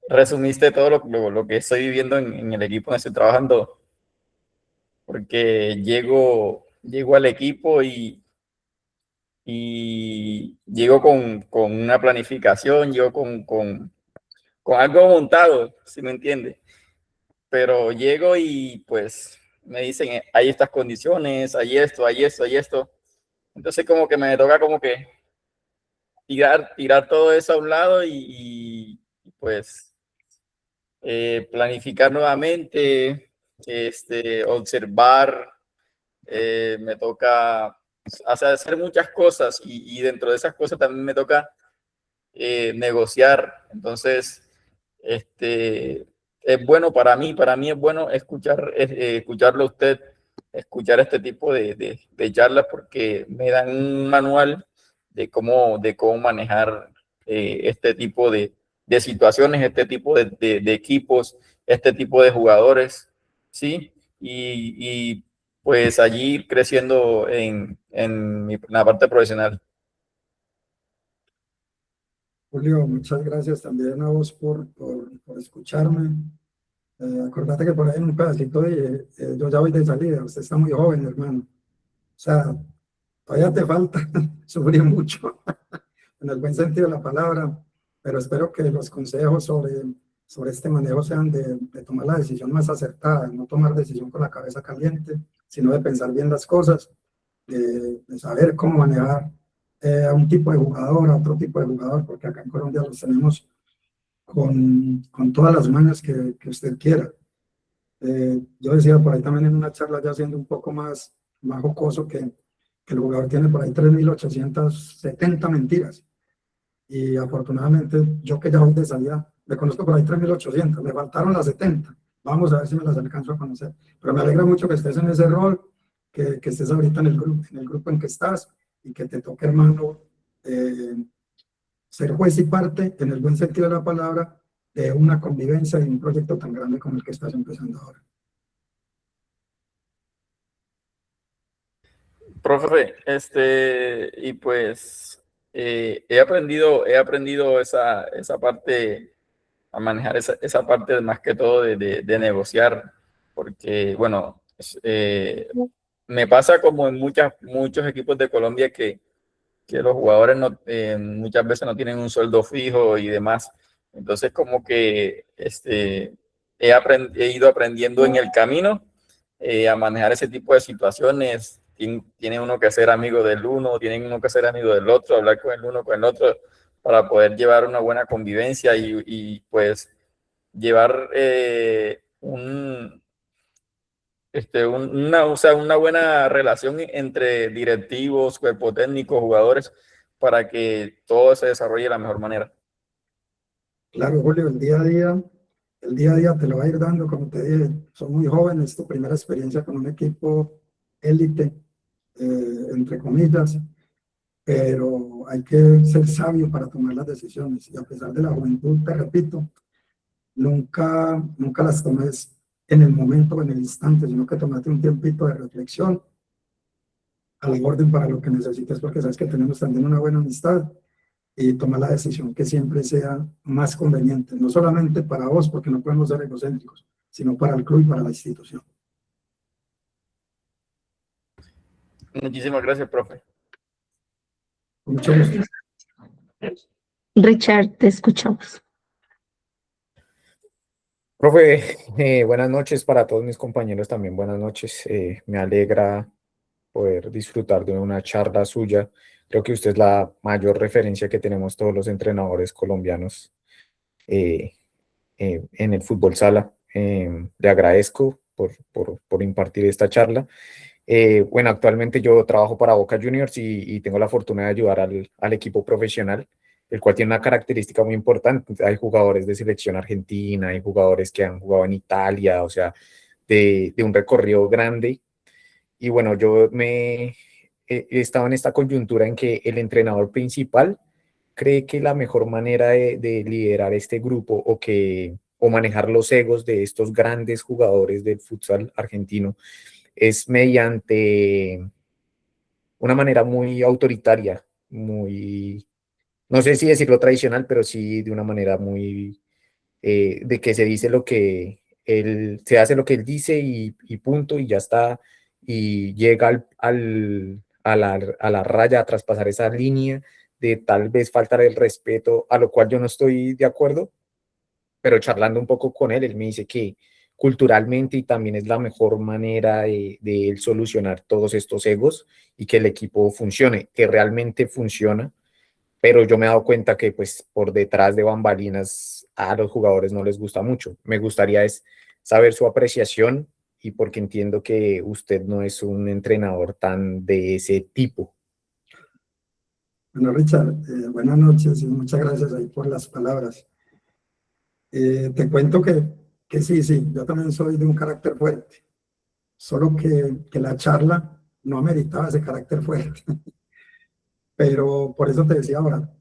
resumiste todo lo que estoy viviendo en el equipo donde estoy trabajando, porque llego al equipo y llego con una planificación, llego con algo montado, ¿sí me entiende? Pero llego y pues me dicen, hay estas condiciones, hay esto, hay esto, hay esto. Entonces como que me toca como que tirar todo eso a un lado pues planificar nuevamente, observar, me toca hacer muchas cosas y dentro de esas cosas también me toca negociar. Entonces, es bueno para mí es bueno escucharlo a usted, escuchar este tipo de charlas, porque me dan un manual de cómo manejar este tipo de situaciones, este tipo de equipos, este tipo de jugadores, ¿sí? Y pues allí ir creciendo en la parte profesional. Julio, muchas gracias también a vos por escucharme. Acordate que por ahí en un pedacito yo ya voy de salida, usted está muy joven, hermano. O sea, todavía te falta sufrir mucho, en el buen sentido de la palabra, pero espero que los consejos sobre este manejo sean de tomar la decisión más acertada, no tomar decisión con la cabeza caliente, sino de pensar bien las cosas, de saber cómo manejar a un tipo de jugador, a otro tipo de jugador, porque acá en Colombia los tenemos con todas las mañas que usted quiera. Yo decía por ahí también en una charla, ya siendo un poco más jocoso, que el jugador tiene por ahí 3.870 mentiras. Y afortunadamente, yo que ya voy de salida, me conozco por ahí 3.800, me faltaron las 70. Vamos a ver si me las alcanzo a conocer. Pero me alegra mucho que estés en ese rol, que estés ahorita en el grupo en que estás y que te toque, hermano, ser juez y parte, en el buen sentido de la palabra, de una convivencia y un proyecto tan grande como el que estás empezando ahora. Profe, y pues he aprendido esa parte, a manejar esa parte más que todo de negociar, porque bueno, me pasa como en muchos equipos de Colombia que los jugadores muchas veces no tienen un sueldo fijo y demás. Entonces como que he ido aprendiendo en el camino a manejar ese tipo de situaciones. Tiene uno que ser amigo del uno, tiene uno que ser amigo del otro, hablar con el uno, con el otro, para poder llevar una buena convivencia pues llevar o sea, una buena relación entre directivos, cuerpo técnico, jugadores, para que todo se desarrolle de la mejor manera. Claro, Julio, el día a día te lo va a ir dando, como te dije, son muy jóvenes, tu primera experiencia con un equipo élite, entre comillas, pero hay que ser sabio para tomar las decisiones. Y a pesar de la juventud, te repito, nunca las tomes en el momento o en el instante, sino que tomate un tiempito de reflexión a la orden para lo que necesites, porque sabes que tenemos también una buena amistad y toma la decisión que siempre sea más conveniente, no solamente para vos, porque no podemos ser egocéntricos, sino para el club y para la institución. Muchísimas gracias, profe. Con mucho gusto. Richard, te escuchamos. Profe, buenas noches para todos mis compañeros también, buenas noches. Me alegra poder disfrutar de una charla suya. Creo que usted es la mayor referencia que tenemos todos los entrenadores colombianos en el fútbol sala. Le agradezco por impartir esta charla. Bueno, actualmente yo trabajo para Boca Juniors y tengo la fortuna de ayudar al equipo profesional, el cual tiene una característica muy importante. Hay jugadores de selección argentina, hay jugadores que han jugado en Italia, o sea, de un recorrido grande. Y bueno, yo he estado en esta coyuntura en que el entrenador principal cree que la mejor manera de liderar este grupo o manejar los egos de estos grandes jugadores del futsal argentino es mediante una manera muy autoritaria, muy, no sé si decirlo tradicional, pero sí de una manera muy, de que se dice lo que se hace lo que él dice y punto, y ya está, y llega a la raya a traspasar esa línea de tal vez faltar el respeto, a lo cual yo no estoy de acuerdo, pero charlando un poco con él, él me dice que culturalmente y también es la mejor manera de él solucionar todos estos egos y que el equipo funcione, que realmente funciona, pero yo me he dado cuenta que pues por detrás de bambalinas a los jugadores no les gusta mucho. Me gustaría es saber su apreciación y porque entiendo que usted no es un entrenador tan de ese tipo. Bueno, Richard, buenas noches y muchas gracias ahí por las palabras. Te cuento que sí, yo también soy de un carácter fuerte, solo que la charla no ameritaba ese carácter fuerte. Pero por eso te decía ahora,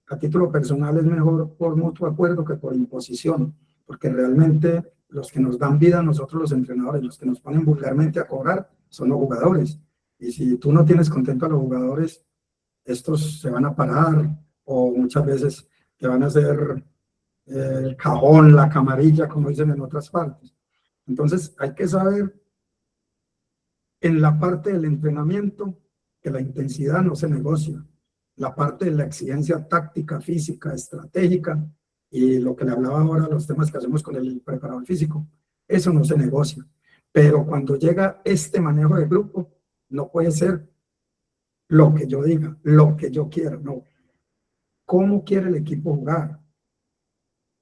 a título personal es mejor por mutuo acuerdo que por imposición, porque realmente los que nos dan vida a nosotros los entrenadores, los que nos ponen vulgarmente a cobrar, son los jugadores. Y si tú no tienes contento a los jugadores, estos se van a parar o muchas veces te van a hacer el cajón, la camarilla, como dicen en otras partes. Entonces hay que saber en la parte del entrenamiento que la intensidad no se negocia. La parte de la exigencia táctica, física, estratégica y lo que le hablaba ahora, los temas que hacemos con el preparador físico, eso no se negocia. Pero cuando llega este manejo de grupo, no puede ser lo que yo diga, lo que yo quiera, no. ¿Cómo quiere el equipo jugar?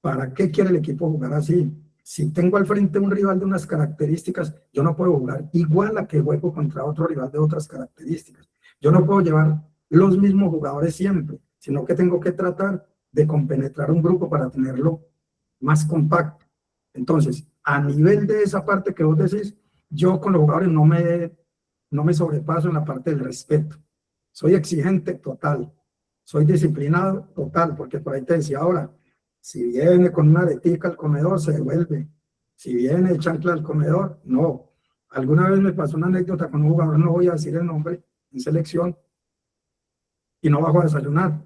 ¿Para qué quiere el equipo jugar así? Si tengo al frente un rival de unas características, yo no puedo jugar igual a que juego contra otro rival de otras características. Yo no puedo llevar los mismos jugadores siempre, sino que tengo que tratar de compenetrar un grupo para tenerlo más compacto. Entonces, a nivel de esa parte que vos decís, yo con los jugadores no me sobrepaso en la parte del respeto. Soy exigente total, soy disciplinado total, porque por ahí te decía ahora, si viene con una aretica al comedor, se devuelve. Si viene chancla al comedor, no. Alguna vez me pasó una anécdota con un jugador, no voy a decir el nombre, en selección, y no bajo a desayunar.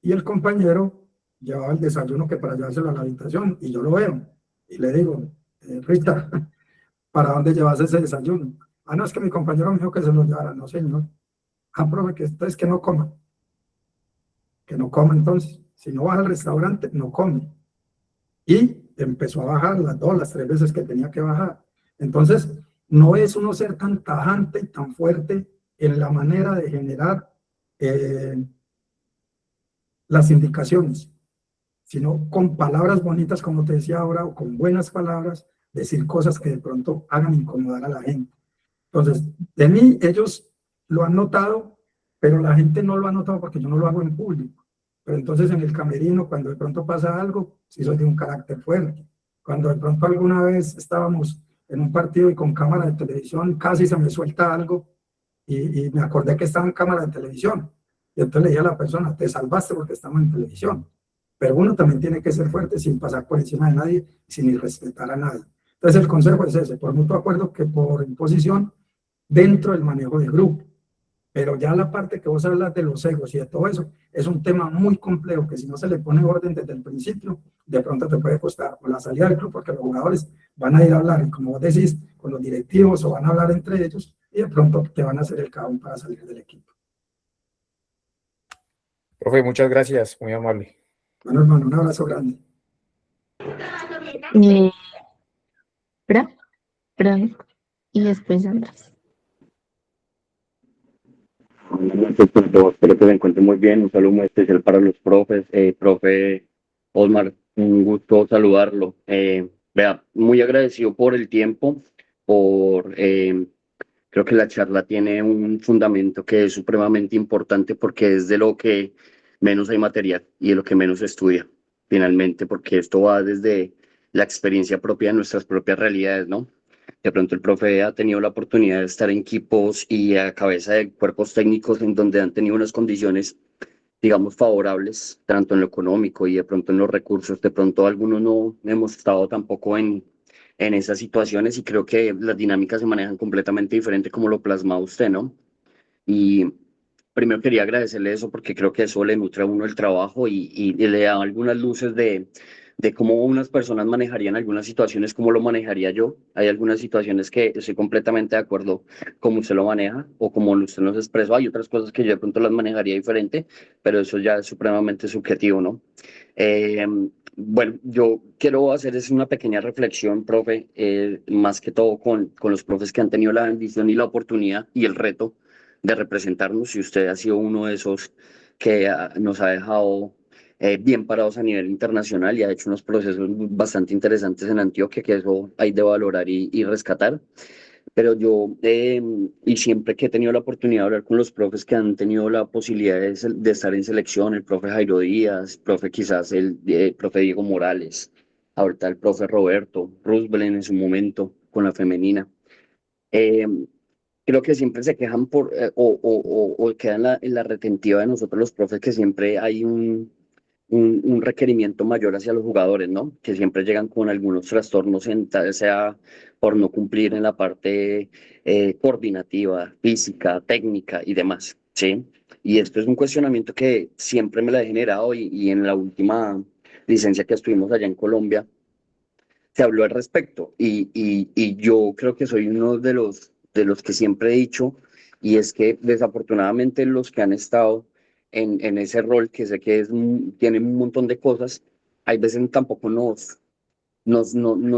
Y el compañero llevaba el desayuno que para llevárselo a la habitación, y yo lo veo, y le digo, Rita, ¿para dónde llevas ese desayuno? Ah, no, es que mi compañero me dijo que se lo llevara. No, señor. Ah, profe, que esto es que no coma. Que no coma entonces. Si no vas al restaurante, no come. Y empezó a bajar las 2, las 3 veces que tenía que bajar. Entonces, no es uno ser tan tajante y tan fuerte en la manera de generar las indicaciones, sino con palabras bonitas, como te decía ahora, o con buenas palabras, decir cosas que de pronto hagan incomodar a la gente. Entonces, de mí ellos lo han notado, pero la gente no lo ha notado porque yo no lo hago en público. Pero entonces en el camerino, cuando de pronto pasa algo, sí soy de un carácter fuerte. Cuando de pronto alguna vez estábamos en un partido y con cámara de televisión, casi se me suelta algo y me acordé que estaba en cámara de televisión. Y entonces le dije a la persona, te salvaste porque estamos en televisión. Pero uno también tiene que ser fuerte sin pasar por encima de nadie, sin irrespetar a nadie. Entonces el consejo es ese, por mutuo acuerdo que por imposición dentro del manejo del grupo. Pero ya la parte que vos hablas de los egos y de todo eso, es un tema muy complejo que si no se le pone orden desde el principio, de pronto te puede costar o la salida del club porque los jugadores van a ir a hablar y como vos decís, con los directivos o van a hablar entre ellos y de pronto te van a hacer el cagón para salir del equipo. Profe, muchas gracias, muy amable. Bueno, hermano, un abrazo grande. Fra, Fran, y después Andrés. Espero que se encuentren muy bien. Un saludo muy especial para los profes. Profe Osmar, un gusto saludarlo. Vea, muy agradecido por el tiempo, creo que la charla tiene un fundamento que es supremamente importante porque es de lo que menos hay material y de lo que menos se estudia, finalmente, porque esto va desde la experiencia propia de nuestras propias realidades, ¿no? De pronto el profe ha tenido la oportunidad de estar en equipos y a cabeza de cuerpos técnicos en donde han tenido unas condiciones, digamos, favorables, tanto en lo económico y de pronto en los recursos. De pronto algunos no hemos estado tampoco en esas situaciones y creo que las dinámicas se manejan completamente diferente como lo plasma usted, ¿no? Y primero quería agradecerle eso porque creo que eso le nutre a uno el trabajo y le da algunas luces de cómo unas personas manejarían algunas situaciones, cómo lo manejaría yo. Hay algunas situaciones que estoy completamente de acuerdo como usted lo maneja o como usted nos expresó. Hay otras cosas que yo de pronto las manejaría diferente, pero eso ya es supremamente subjetivo, ¿no? Eh, bueno, yo quiero hacer es una pequeña reflexión, profe, más que todo con los profes que han tenido la bendición y la oportunidad y el reto de representarnos, y usted ha sido uno de esos que nos ha dejado bien parados a nivel internacional y ha hecho unos procesos bastante interesantes en Antioquia, que eso hay de valorar y rescatar. Pero yo, y siempre que he tenido la oportunidad de hablar con los profes que han tenido la posibilidad de estar en selección, el profe Jairo Díaz, profe quizás el profe Diego Morales, ahorita el profe Roberto, Roosevelt en su momento con la femenina. eh, Creo que siempre se quejan o quedan en la retentiva de nosotros los profes que siempre hay un requerimiento mayor hacia los jugadores, ¿no? Que siempre llegan con algunos trastornos, tal sea por no cumplir en la parte coordinativa, física, técnica y demás, ¿sí? Y esto es un cuestionamiento que siempre me la he generado y en la última licencia que estuvimos allá en Colombia se habló al respecto y yo creo que soy uno de los que siempre he dicho y es que desafortunadamente los que han estado en ese rol que sé que es, tienen un montón de cosas, hay veces tampoco nos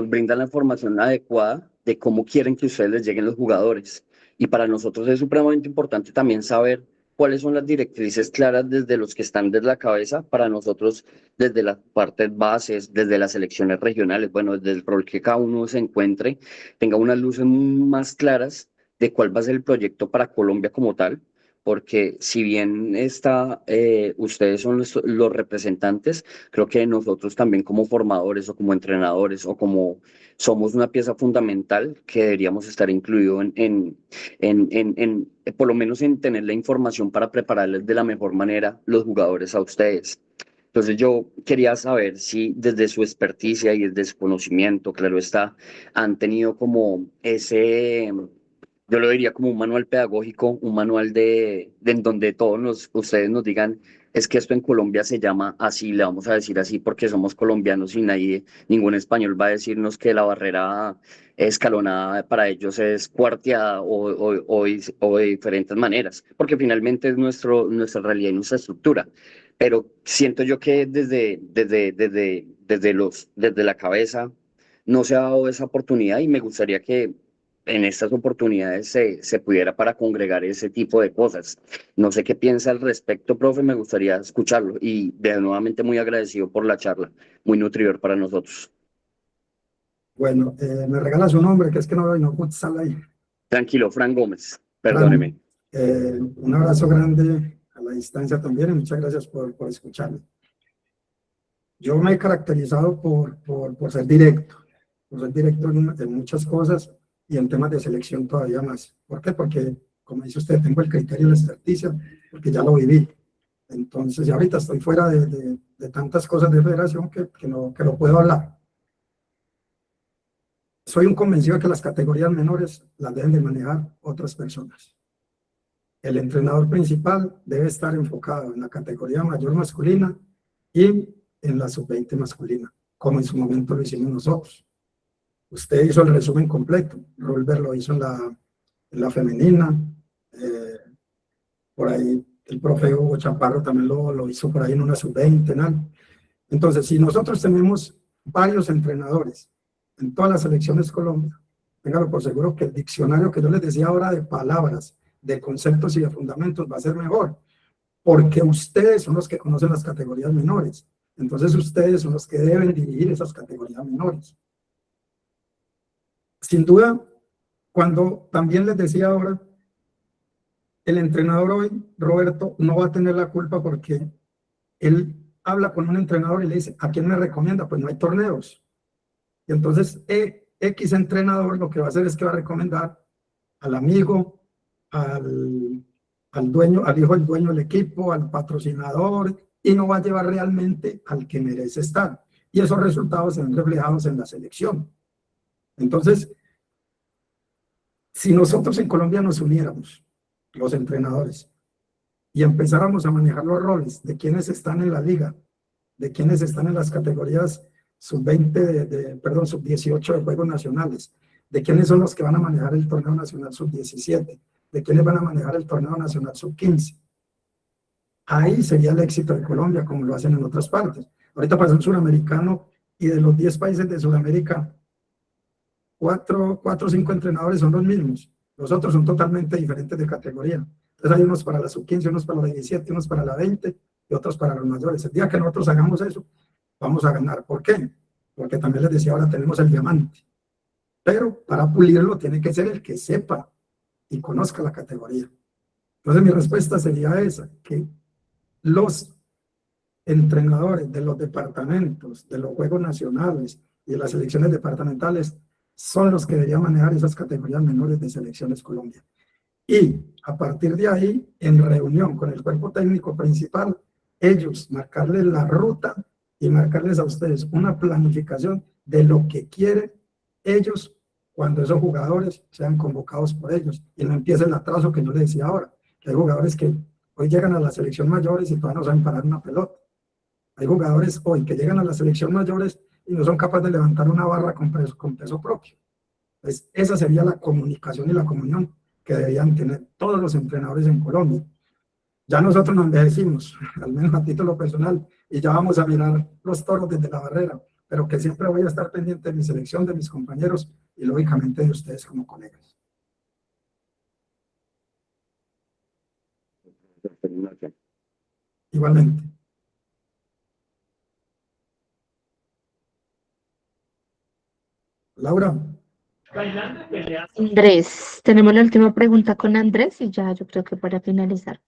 brindan la información adecuada de cómo quieren que ustedes les lleguen los jugadores. Y para nosotros es supremamente importante también saber cuáles son las directrices claras desde los que están desde la cabeza, para nosotros desde las partes bases, desde las selecciones regionales, bueno, desde el rol que cada uno se encuentre, tenga unas luces más claras de cuál va a ser el proyecto para Colombia como tal, porque si bien ustedes son los representantes, creo que nosotros también como formadores o como entrenadores o como somos una pieza fundamental que deberíamos estar incluidos por lo menos en tener la información para prepararles de la mejor manera los jugadores a ustedes. Entonces yo quería saber si desde su experticia y desde su conocimiento, claro está, han tenido como yo lo diría como un manual pedagógico, un manual de en donde ustedes nos digan, es que esto en Colombia se llama así, le vamos a decir así porque somos colombianos y ningún español va a decirnos que la barrera escalonada para ellos es cuarteada o de diferentes maneras, porque finalmente es nuestra realidad y nuestra estructura. pero siento yo que desde la cabeza no se ha dado esa oportunidad y me gustaría que en estas oportunidades se pudiera para congregar ese tipo de cosas. No sé qué piensa al respecto, profe, me gustaría escucharlo y de nuevamente muy agradecido por la charla, muy nutridor para nosotros. Bueno, me regala su nombre, que es que no veo y no puedo estar ahí. Tranquilo, Fran Gómez, Fran, perdóneme. un abrazo grande a la distancia también y muchas gracias por escucharme. Yo me he caracterizado por ser directo, en muchas cosas y en temas de selección todavía más. ¿Por qué? Porque, como dice usted, tengo el criterio y la experticia, porque ya lo viví. Entonces, ya ahorita estoy fuera de tantas cosas de federación que no puedo hablar. Soy un convencido de que las categorías menores las deben de manejar otras personas. El entrenador principal debe estar enfocado en la categoría mayor masculina y en la sub-20 masculina, como en su momento lo hicimos nosotros. Usted hizo el resumen completo, Rolber lo hizo en la femenina, por ahí el profe Hugo Chaparro también lo hizo por ahí en una sub-20, ¿no? Entonces, si nosotros tenemos varios entrenadores en todas las selecciones Colombia, téngalo por seguro que el diccionario que yo les decía ahora de palabras, de conceptos y de fundamentos va a ser mejor, porque ustedes son los que conocen las categorías menores. Entonces, ustedes son los que deben dirigir esas categorías menores. Sin duda, cuando también les decía ahora, el entrenador hoy, Roberto, no va a tener la culpa porque él habla con un entrenador y le dice, ¿a quién me recomienda? Pues no hay torneos. Y entonces X entrenador lo que va a hacer es que va a recomendar al amigo, al dueño, al hijo del dueño del equipo, al patrocinador, y no va a llevar realmente al que merece estar. Y esos resultados se ven reflejados en la selección. Entonces, si nosotros en Colombia nos uniéramos, los entrenadores, y empezáramos a manejar los roles de quienes están en la liga, de quienes están en las categorías sub-20, perdón, sub-18 de Juegos Nacionales, de quienes son los que van a manejar el torneo nacional sub-17, de quienes van a manejar el torneo nacional sub-15. Ahí sería el éxito de Colombia, como lo hacen en otras partes. Ahorita pasa un suramericano y de los 10 países de Sudamérica, 4 o 5 entrenadores son los mismos. Los otros son totalmente diferentes de categoría. Entonces hay unos para la sub-15, unos para la 17, unos para la 20 y otros para los mayores. El día que nosotros hagamos eso, vamos a ganar. ¿Por qué? Porque también les decía, ahora tenemos el diamante. Pero para pulirlo tiene que ser el que sepa y conozca la categoría. Entonces mi respuesta sería esa, que los entrenadores de los departamentos, de los juegos nacionales y de las selecciones departamentales son los que deberían manejar esas categorías menores de selecciones Colombia. Y a partir de ahí, en reunión con el cuerpo técnico principal, ellos marcarles la ruta y marcarles a ustedes una planificación de lo que quieren ellos cuando esos jugadores sean convocados por ellos y no empiece el atraso que yo les decía ahora, que hay jugadores que hoy llegan a la selección mayores y todavía no saben parar una pelota. Hay jugadores hoy que llegan a la selección mayores y no son capaces de levantar una barra con peso propio. Entonces, esa sería la comunicación y la comunión que deberían tener todos los entrenadores en Colombia. Ya nosotros nos envejecimos, al menos a título personal, y ya vamos a mirar los toros desde la barrera, pero que siempre voy a estar pendiente de mi selección, de mis compañeros y lógicamente de ustedes como colegas. Igualmente. Laura. Andrés, tenemos la última pregunta con Andrés y ya yo creo que para finalizar.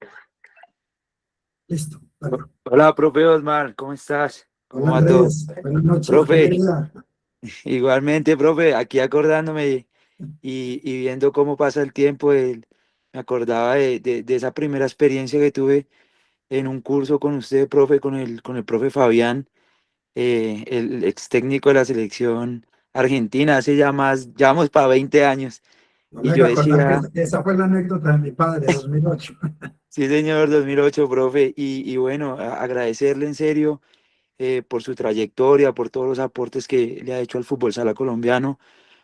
Listo. Dale. Hola, profe Osmar, ¿cómo estás? ¿Cómo Hola va todo? Andrés, buenas noches. Profe, Bienvenida. igualmente, profe, aquí acordándome y viendo cómo pasa el tiempo, me acordaba de esa primera experiencia que tuve en un curso con usted, profe, con el profe Fabián, el ex técnico de la selección argentina, hace ya vamos para 20 años. No Y me yo haga acordar decía, que esa fue la anécdota de mi padre, 2008. sí, señor, 2008, profe, y bueno, agradecerle en serio por su trayectoria, por todos los aportes que le ha hecho al fútbol sala colombiano,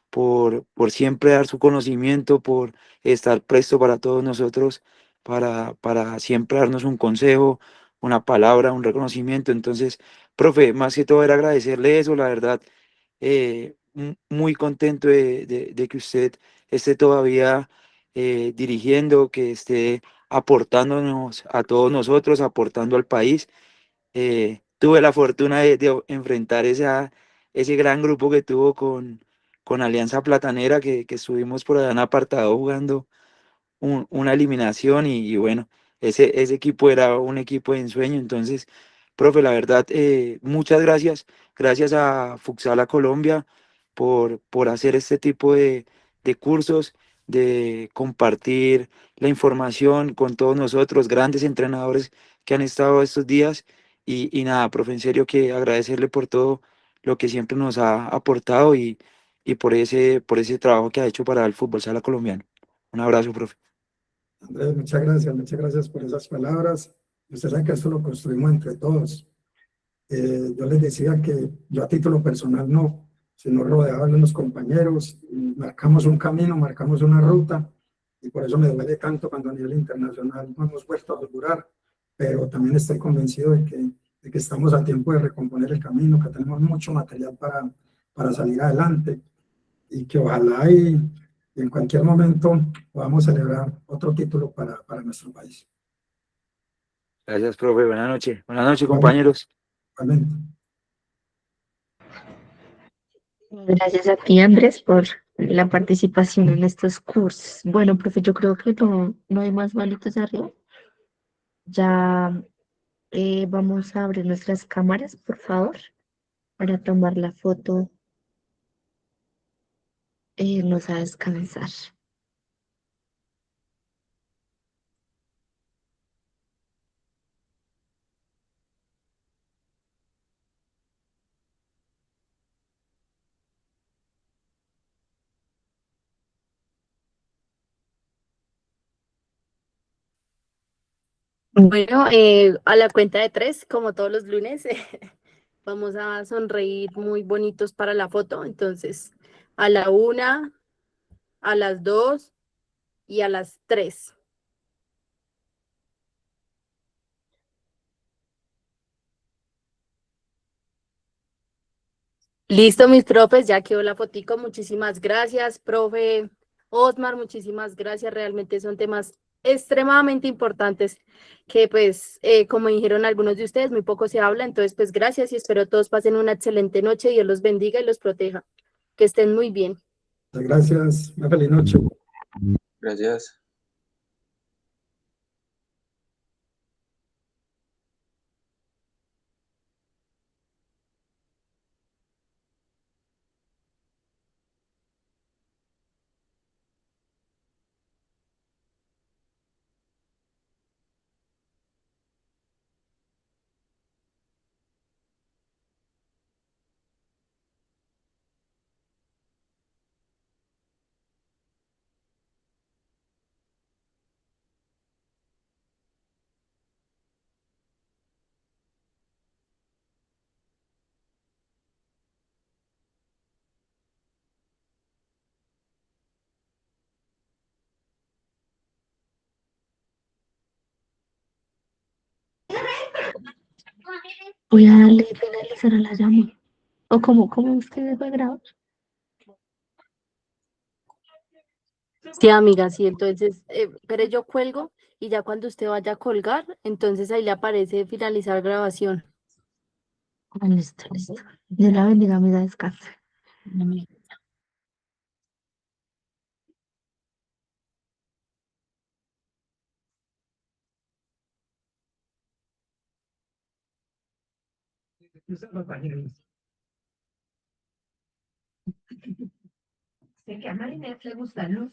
por siempre dar su conocimiento, por estar presto para todos nosotros, para siempre darnos un consejo, una palabra, un reconocimiento. Entonces, profe, más que todo era agradecerle eso, la verdad, muy contento de que usted esté todavía dirigiendo, que esté aportándonos a todos nosotros, aportando al país. Tuve la fortuna de enfrentar ese gran grupo que tuvo con Alianza Platanera, que estuvimos por allá en apartado jugando una eliminación y bueno, ese equipo era un equipo de ensueño. Entonces, profe, la verdad, muchas gracias. Gracias a Futsal Colombia por hacer este tipo de cursos, de compartir la información con todos nosotros, grandes entrenadores que han estado estos días. Y nada, profe, en serio que agradecerle por todo lo que siempre nos ha aportado y por ese trabajo que ha hecho para el fútbol sala colombiano. Un abrazo, profe. Andrés, muchas gracias por esas palabras. Usted sabe que esto lo construimos entre todos. Yo les decía que yo a título personal no, sino rodeado de unos compañeros, y marcamos un camino, marcamos una ruta, y por eso me duele tanto cuando a nivel internacional no hemos vuelto a figurar, pero también estoy convencido de que estamos a tiempo de recomponer el camino, que tenemos mucho material para salir adelante, y que ojalá y en cualquier momento podamos celebrar otro título para nuestro país. Gracias, profe. Buenas noches. Buenas noches, Igualmente, compañeros. igualmente. Gracias a ti, Andrés, por la participación en estos cursos. Bueno, profe, yo creo que no hay más manitos arriba. Ya vamos a abrir nuestras cámaras, por favor, para tomar la foto e irnos a descansar. Bueno, a la cuenta de tres, como todos los lunes, vamos a sonreír muy bonitos para la foto. Entonces, a la una, a las dos y a las tres. Listo, mis profes, ya quedó la fotico. Muchísimas gracias, profe Osmar, muchísimas gracias. Realmente son temas extremadamente importantes que, pues, como dijeron algunos de ustedes, muy poco se habla. Entonces, pues, gracias y espero todos pasen una excelente noche. Dios los bendiga y los proteja. Que estén muy bien. Gracias, una feliz noche. Gracias. Voy a darle finalizar a la llama. ¿O cómo ustedes va a grabar? Sí, amiga, sí, entonces, pero yo cuelgo y ya cuando usted vaya a colgar, entonces ahí le aparece finalizar grabación. Ah, listo, listo. Dios la bendiga, me da descanso. Sé que a Marinette le gusta, ¿no?